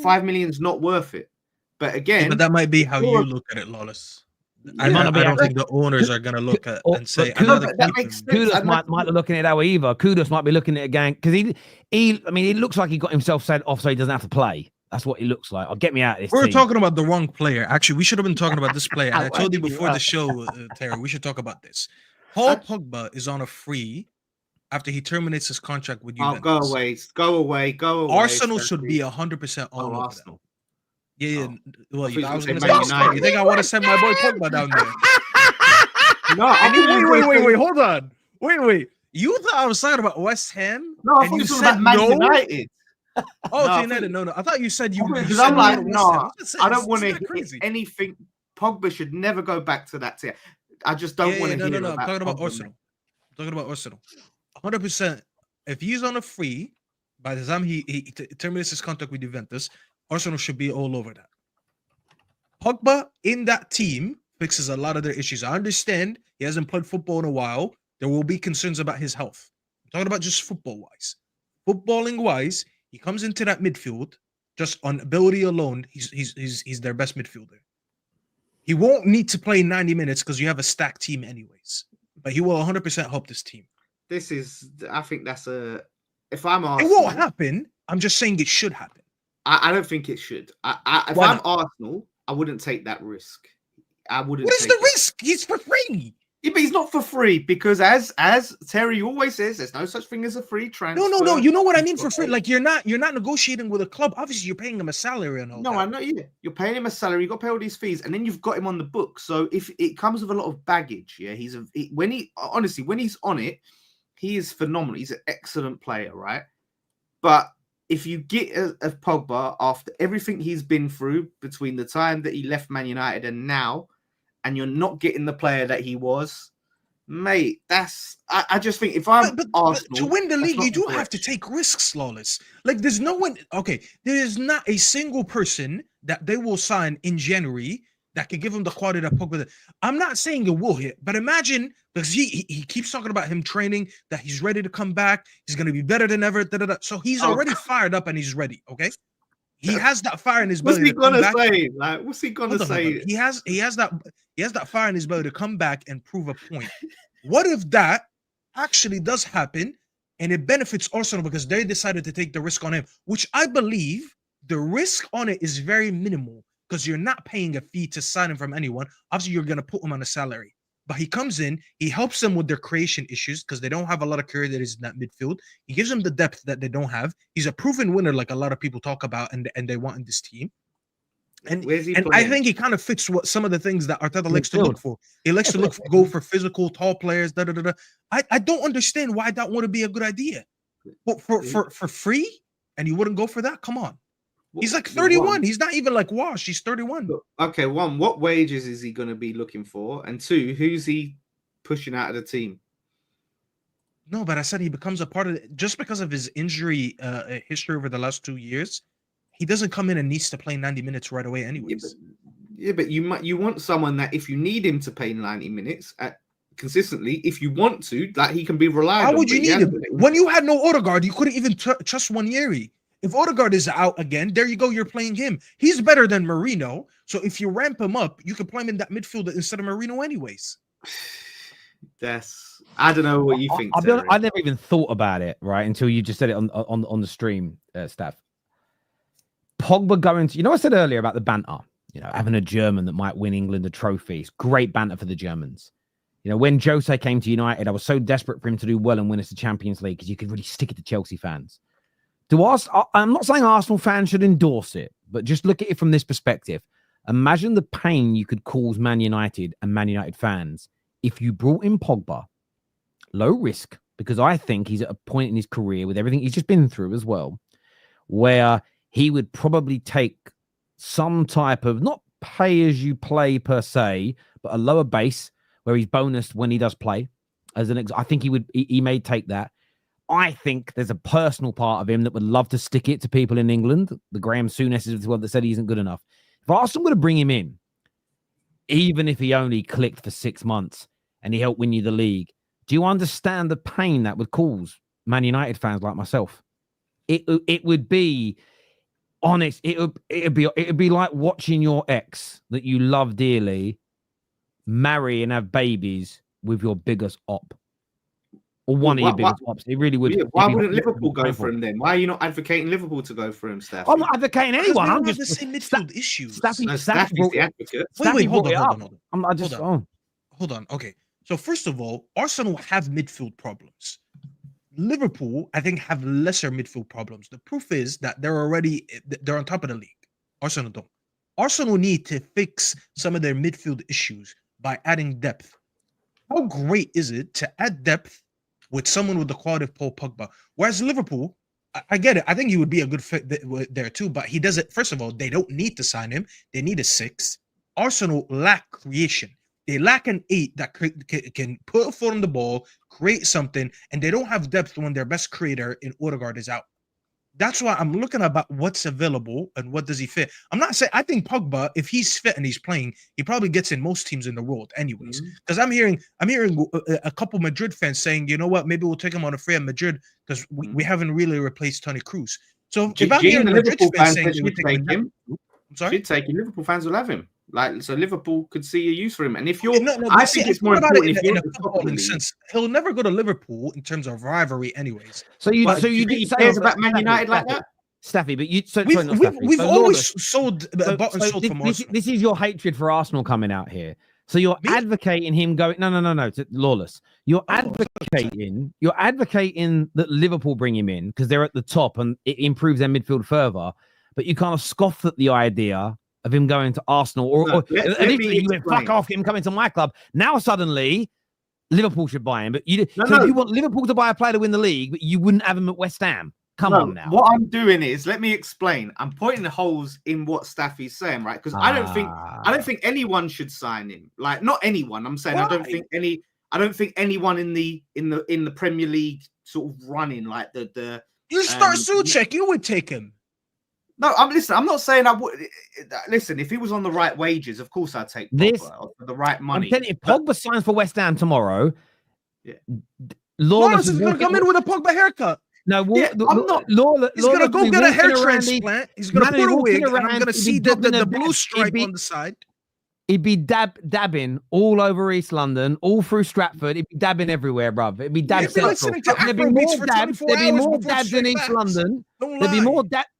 5 million's not worth it. But again, but that might be how you look at it, Lawless. I don't think the owners are gonna look at and say another. Kudus might be looking at it that way either. Kudus might be looking at it again because I mean, it looks like he got himself sent off so he doesn't have to play. That's what it looks like. I'll get me out of this. We're talking about the wrong player. Actually, we should have been talking about this player. And I told you before the show, Terry, we should talk about this. Paul Pogba is on a free after he terminates his contract with Juventus. Go away. Arsenal should be 100% all over Arsenal. Yeah. Well, I was going to say, you think I want to send my boy Pogba down there? No, wait. Hold on. Wait. You thought I was talking about West Ham? No, I thought you said about Man United. Oh, United. No. I thought you said you. Because I'm like, no, I don't want to hear anything. Pogba should never go back to that tier. I just don't want to hear. No. I'm talking about Arsenal. 100%. If he's on a free, by the time he terminates his contract with Juventus, Arsenal should be all over that. Pogba in that team fixes a lot of their issues. I understand he hasn't played football in a while. There will be concerns about his health. I'm talking about just football-wise. Footballing-wise, he comes into that midfield just on ability alone. He's their best midfielder. He won't need to play 90 minutes because you have a stacked team anyways. But he will 100% help this team. I think that's if I'm Arsenal, it won't happen. I'm just saying it should happen. I don't think it should. If I'm Arsenal, I wouldn't take that risk. I wouldn't. What is the risk? He's for free. Yeah, but he's not for free because as Terry always says, there's no such thing as a free transfer. No. You know what I mean for free? Like you're not negotiating with a club. Obviously, you're paying him a salary and all. No, I know. Yeah, you're paying him a salary. You got to pay all these fees, and then you've got him on the book. So if it comes with a lot of baggage, yeah, when he's on it, he is phenomenal. He's an excellent player, right? But if you get a Pogba after everything he's been through between the time that he left Man United and now, and you're not getting the player that he was, mate, I just think if I'm Arsenal, but to win the league, you do have to take risks, Lawless. Like there's no one. Okay, there is not a single person that they will sign in January that could give him the quality that Pogba. I'm not saying it will hit, but imagine because he keeps talking about him training, that he's ready to come back. He's going to be better than ever. So he's already fired up and he's ready. Okay, he has that fire in his belly. What's he gonna say? Like, what's he gonna say? He has that fire in his belly to come back and prove a point. What if that actually does happen and it benefits Arsenal because they decided to take the risk on him, which I believe the risk on it is very minimal because you're not paying a fee to sign him from anyone. Obviously, you're going to put him on a salary. But he comes in, he helps them with their creation issues because they don't have a lot of creators in that midfield. He gives them the depth that they don't have. He's a proven winner, like a lot of people talk about and they want in this team. And I think he kind of fits what some of the things that Arteta likes to look for. He likes to go for physical, tall players. I don't understand why that wouldn't be a good idea. But for free, and you wouldn't go for that? Come on. He's like 31. He's not even like Wash. He's 31. Okay, one, what wages is he going to be looking for? And two, who's he pushing out of the team? No, but I said he becomes a part of it just because of his injury history over the last 2 years. He doesn't come in and needs to play 90 minutes right away anyways. Yeah, but you want someone that if you need him to play 90 minutes consistently, if you want to, that he can be relied on. How would you need him? When you had no Odegaard, you couldn't even trust Wanyeri. If Odegaard is out again, there you go, you're playing him. He's better than Marino. So if you ramp him up, you can play him in that midfield instead of Marino anyways. I don't know what you think. I never even thought about it, right? Until you just said it on the stream, Steph. Pogba going to, I said earlier about the banter, having a German that might win England a trophy. It's great banter for the Germans. When Jose came to United, I was so desperate for him to do well and win us the Champions League because you could really stick it to Chelsea fans. I'm not saying Arsenal fans should endorse it, but just look at it from this perspective. Imagine the pain you could cause Man United and Man United fans if you brought in Pogba, low risk, because I think he's at a point in his career with everything he's just been through as well, where he would probably take some type of, not pay as you play per se, but a lower base where he's bonused when he does play. I think he may take that. I think there's a personal part of him that would love to stick it to people in England. The Graham Souness is the one that said he isn't good enough. If Arsenal were to bring him in, even if he only clicked for 6 months and he helped win you the league, do you understand the pain that would cause Man United fans like myself? It would be honest. It'd be like watching your ex that you love dearly marry and have babies with your biggest op. Or one of your biggest ops. It really would. Yeah, why wouldn't Liverpool go for him then? Why are you not advocating Liverpool to go for him, Staffy? I'm not advocating anyone. I'm just the same midfield issues. Staffy's the advocate. Wait, hold on. Hold on. Okay. So first of all, Arsenal have midfield problems. Liverpool, I think, have lesser midfield problems. The proof is that they're on top of the league. Arsenal don't. Arsenal need to fix some of their midfield issues by adding depth. How great is it to add depth with someone with the quality of Paul Pogba? Whereas Liverpool, I get it. I think he would be a good fit there too, but he doesn't. First of all, they don't need to sign him. They need a 6. Arsenal lack creation. They lack an 8 that can put a foot on the ball, create something, and they don't have depth when their best creator in Odegaard is out. That's why I'm looking about what's available and what does he fit. I'm not saying I think Pogba, if he's fit and he's playing, he probably gets in most teams in the world, anyways. Because I'm hearing a couple Madrid fans saying, you know what, maybe we'll take him on a free at Madrid because we haven't really replaced Toni Kroos. So if I'm hearing Madrid fans saying they would take him, I'm sorry, take him. Liverpool fans will have him. Like, so Liverpool could see a use for him. And if you're, I think it's more important if you're in a footballing sense. He'll never go to Liverpool in terms of rivalry, anyways. So you cares about Man United like that, Staffy? But we've always sold bought and sold from Arsenal. This is your hatred for Arsenal coming out here. So you're advocating him going no, Lawless. You're advocating that Liverpool bring him in because they're at the top and it improves their midfield further. But you kind of scoffed at the idea of him going to Arsenal, or initially you went, fuck off, him coming to my club. Now suddenly Liverpool should buy him, but you want Liverpool to buy a player to win the league, but you wouldn't have him at West Ham. Come on now. What I'm doing is, let me explain. I'm pointing the holes in what Staffy's saying, right? Because I don't think anyone should sign him. Like, not anyone. I'm saying I don't think anyone in the Premier League sort of running like the. You start Souček, you would take him. No, I'm not saying I would. Listen, if he was on the right wages, of course I'd take Pogba for the right money. I'm telling you, if Pogba signs for West Ham tomorrow, Lawless is going to come in with a Pogba haircut. No, I'm not. He's going to go get a hair transplant. He's going to put a wig, and I'm going to see the blue stripe on the side. He'd be dabbing all over East London, all through Stratford. He'd be dabbing everywhere, bruv. It'd be dab central. There'd be more dabs in East London.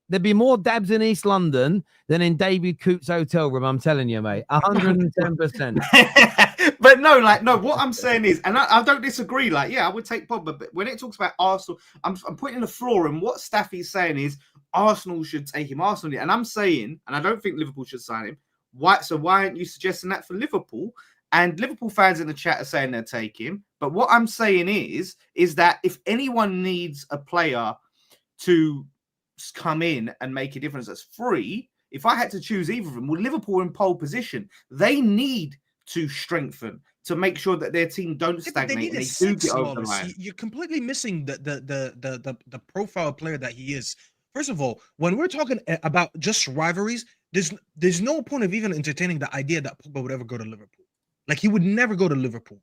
There'd be more dabs in East London than in David Coote's hotel room. I'm telling you, mate, 110%. But no. What I'm saying is, and I don't disagree. Like, yeah, I would take Pogba, but when it talks about Arsenal, I'm putting the floor. And what Staffy's saying is, Arsenal should take him. Arsenal, and I'm saying, and I don't think Liverpool should sign him. Why aren't you suggesting that for Liverpool? And Liverpool fans in the chat are saying they'll take him. But what I'm saying is that if anyone needs a player to come in and make a difference that's free, if I had to choose either of them, well, Liverpool are in pole position. They need to strengthen to make sure that their team don't stagnate and they do get over the line. You're completely missing the profile player that he is. First of all, when we're talking about just rivalries, there's no point of even entertaining the idea that Pogba would ever go to Liverpool. Like, he would never go to Liverpool.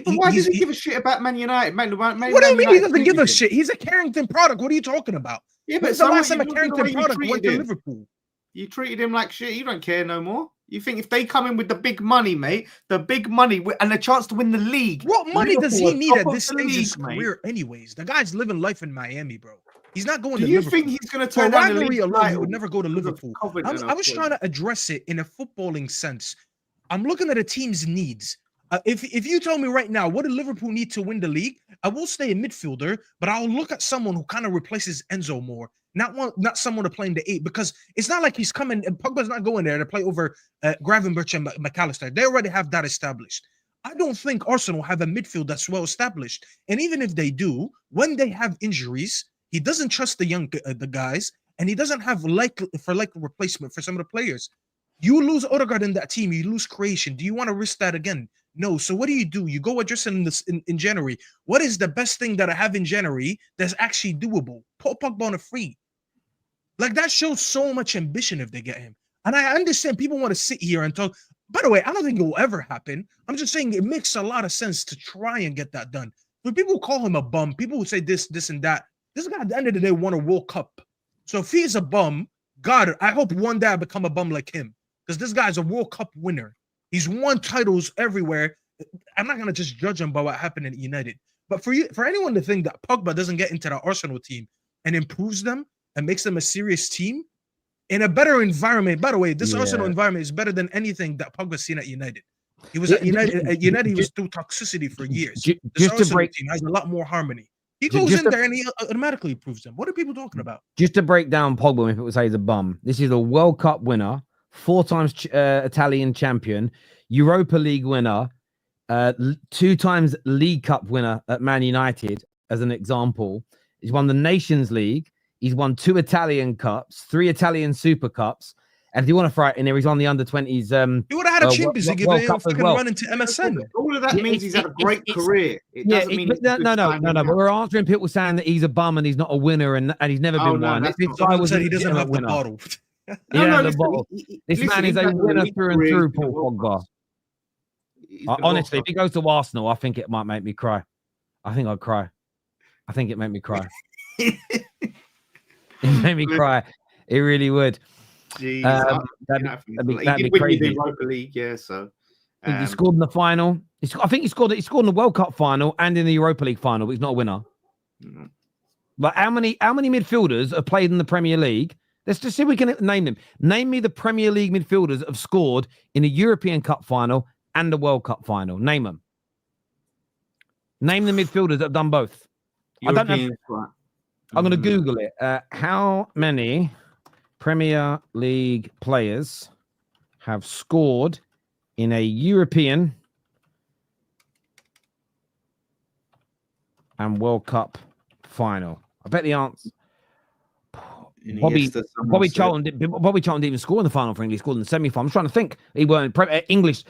Why does he give a shit about Man United? What do you mean he doesn't give a shit? He's a Carrington product. What are you talking about? Yeah, but the last time a Carrington product went to Liverpool? You treated him like shit. You don't care no more. You think if they come in with the big money, mate, the big money and the chance to win the league. What money does he need at this stage of his career anyways? The guy's living life in Miami, bro. He's not going to Liverpool. Do you think he's going to turn down the league alone? He would never go to Liverpool. I was trying to address it in a footballing sense. I'm looking at a team's needs. If you tell me right now, what did Liverpool need to win the league? I will stay a midfielder, but I'll look at someone who kind of replaces Enzo more. Not someone to play in the 8, because it's not like he's coming and Pogba's not going there to play over Gravenberch and McAllister. They already have that established. I don't think Arsenal have a midfield that's well established. And even if they do, when they have injuries, he doesn't trust the guys, and he doesn't have likely replacement for some of the players. You lose Odegaard in that team, you lose creation. Do you want to risk that again? No. So what do? You go address it in January. What is the best thing that I have in January that's actually doable? Put Pogba on a free. Like, that shows so much ambition if they get him. And I understand people want to sit here and talk. By the way, I don't think it will ever happen. I'm just saying it makes a lot of sense to try and get that done. When people call him a bum, people will say this, and that. This guy at the end of the day won a World Cup. So if he's a bum, God, I hope one day I become a bum like him. Because this guy's a World Cup winner. He's won titles everywhere. I'm not gonna just judge him by what happened at United. But for anyone to think that Pogba doesn't get into the Arsenal team and improves them and makes them a serious team in a better environment. By the way, this Arsenal environment is better than anything that Pogba's seen at United. He was at United. At United, he was through toxicity for years. This Arsenal team has a lot more harmony. He goes in there and he automatically improves them. What are people talking about? Just to break down Pogba, if it was say he's a bum, this is a World Cup winner, 4 times Italian champion, Europa League winner, 2 times League Cup winner at Man United, as an example. He's won the Nations League. He's won 2 Italian Cups, 3 Italian Super Cups. And if you want to throw it in there, he's on the under-20s. He would have had a Champions League if he fucking run into MSN. All of that means he's had a great career. It doesn't mean no. But we're answering people saying that he's a bum and he's not a winner and he's never been one. This guy was he doesn't have the bottle. The bottle. This man is a winner through and through, Paul Pogba. Honestly, if he goes to Arsenal, I think it might make me cry. I think I'd cry. I think it made me cry. It made me cry. It really would. Jeez, that'd be crazy. The Europa League, yeah. So he scored in the final. I think he scored in the World Cup final and in the Europa League final, but he's not a winner. Mm-hmm. But how many midfielders have played in the Premier League? Let's just see if we can name them. Name me the Premier League midfielders that have scored in a European Cup final and the World Cup final. Name them. Name the midfielders that have done both. European, I don't know. I'm going to Google it. How many Premier League players have scored in a European and World Cup final? I bet the answer. Bobby Charlton didn't even score in the final for England. He scored in the semi-final. I'm trying to think. He weren't English.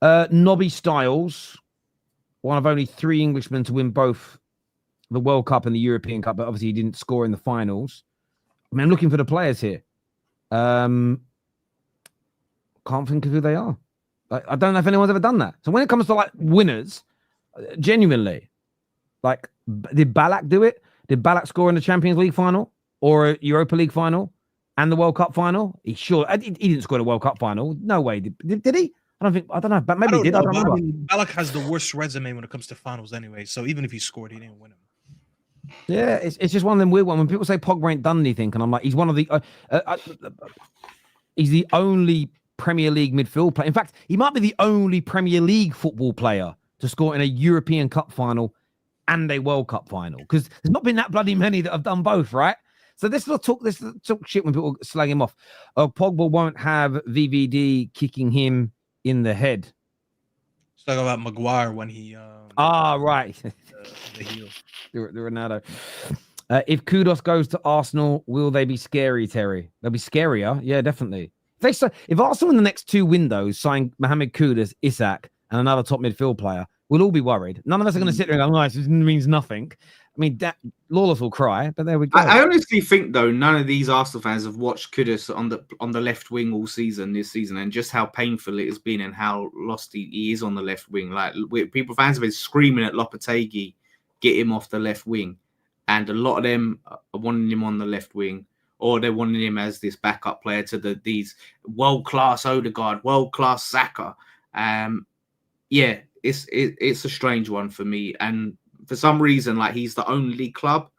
Nobby Stiles, one of only 3 Englishmen to win both the World Cup and the European Cup, but obviously he didn't score in the finals. I mean, I'm looking for the players here. Can't think of who they are. I don't know if anyone's ever done that. So when it comes to like winners, genuinely, like, did Ballack do it? Did Ballack score in the Champions League final or a Europa League final and the World Cup final? He didn't score the World Cup final. No way. Did he? I don't know, but maybe he did. I don't remember. Ballack has the worst resume when it comes to finals anyway. So even if he scored, he didn't win them. Yeah, it's just one of them weird ones. When people say Pogba ain't done anything, and I'm like, he's one of the he's the only Premier League midfield player. In fact, he might be the only Premier League football player to score in a European Cup final and a World Cup final, because there's not been that bloody many that have done both, right? So this talk shit when people slag him off. Pogba won't have VVD kicking him in the head. Let's talk about Maguire when he right. The heel. The Ronaldo. If Kudus goes to Arsenal, will they be scary, Terry? They'll be scarier. Yeah, definitely. If Arsenal in the next 2 windows sign Mohamed Kudus, Isak, and another top midfield player, we'll all be worried. None of us are going to sit there and go, "Nice, this means nothing." I mean, Lawless will cry, but there we go. I honestly think, though, none of these Arsenal fans have watched Kudus on the left wing all this season, and just how painful it has been and how lost he is on the left wing. Like, fans have been screaming at Lopetegui, get him off the left wing, and a lot of them are wanting him on the left wing, or they're wanting him as this backup player to these world-class Odegaard, world-class Saka. Yeah, it's a strange one for me, and for some reason, like, he's the only club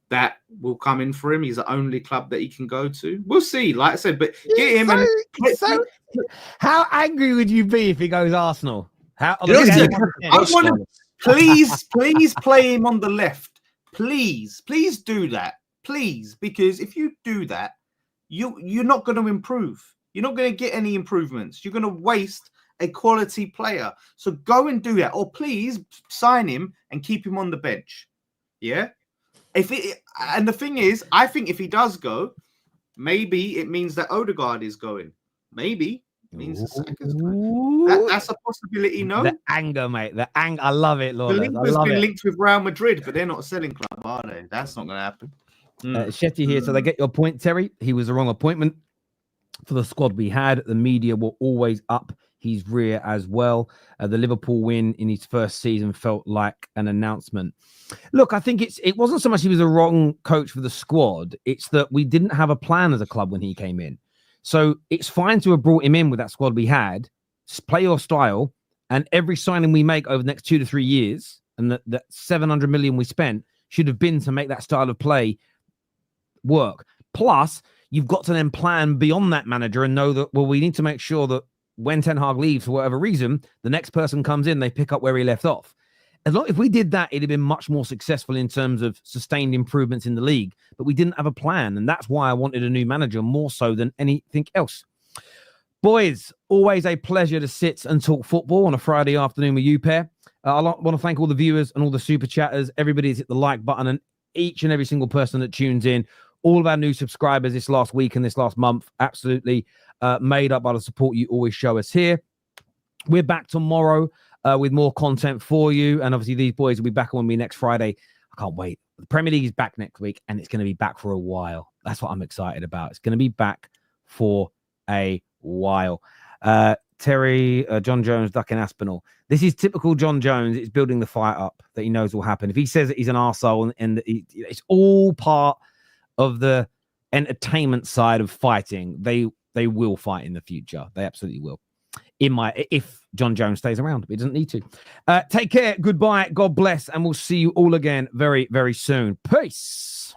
that will come in for him. He's the only club that he can go to. We'll see, like I said, but get him. How angry would you be if he goes Arsenal? Please play him on the left. Please do that. Please, because if you do that, you're not going to improve. You're not going to get any improvements. You're going to waste a quality player. So go and do that, or please sign him and keep him on the bench. Yeah. And the thing is, I think if he does go, maybe it means that Odegaard is going. Maybe it means Saka's going. That's a possibility. No, the anger, mate. The anger. I love it, Lord. The link has been linked with Real Madrid, but they're not a selling club, are they? That's not going to happen. Shetty here, so they get your point, Terry. He was the wrong appointment for the squad we had. The media were always up his rear as well. The Liverpool win in his first season felt like an announcement. Look, I think it wasn't so much he was a wrong coach for the squad. It's that we didn't have a plan as a club when he came in. So it's fine to have brought him in with that squad we had play your style, and every signing we make over the next 2 to 3 years, and that 700 million we spent should have been to make that style of play work. Plus, you've got to then plan beyond that manager and know that, well, we need to make sure that when Ten Hag leaves for whatever reason, the next person comes in, they pick up where he left off. If we did that, it'd have been much more successful in terms of sustained improvements in the league. But we didn't have a plan, and that's why I wanted a new manager more so than anything else. Boys, always a pleasure to sit and talk football on a Friday afternoon with you, pair. I want to thank all the viewers and all the super chatters. Everybody's hit the like button, and each and every single person that tunes in. All of our new subscribers this last week and this last month, absolutely made up by the support you always show us here. We're back tomorrow with more content for you. And obviously, these boys will be back on me next Friday. I can't wait. The Premier League is back next week, and it's going to be back for a while. That's what I'm excited about. It's going to be back for a while. Terry, John Jones, ducking Aspinall. This is typical John Jones. It's building the fight up that he knows will happen. If he says that he's an arsehole and it's all part of the entertainment side of fighting, they will fight in the future. They absolutely will. If John Jones stays around, he doesn't need to. Take care. Goodbye. God bless. And we'll see you all again very, very soon. Peace.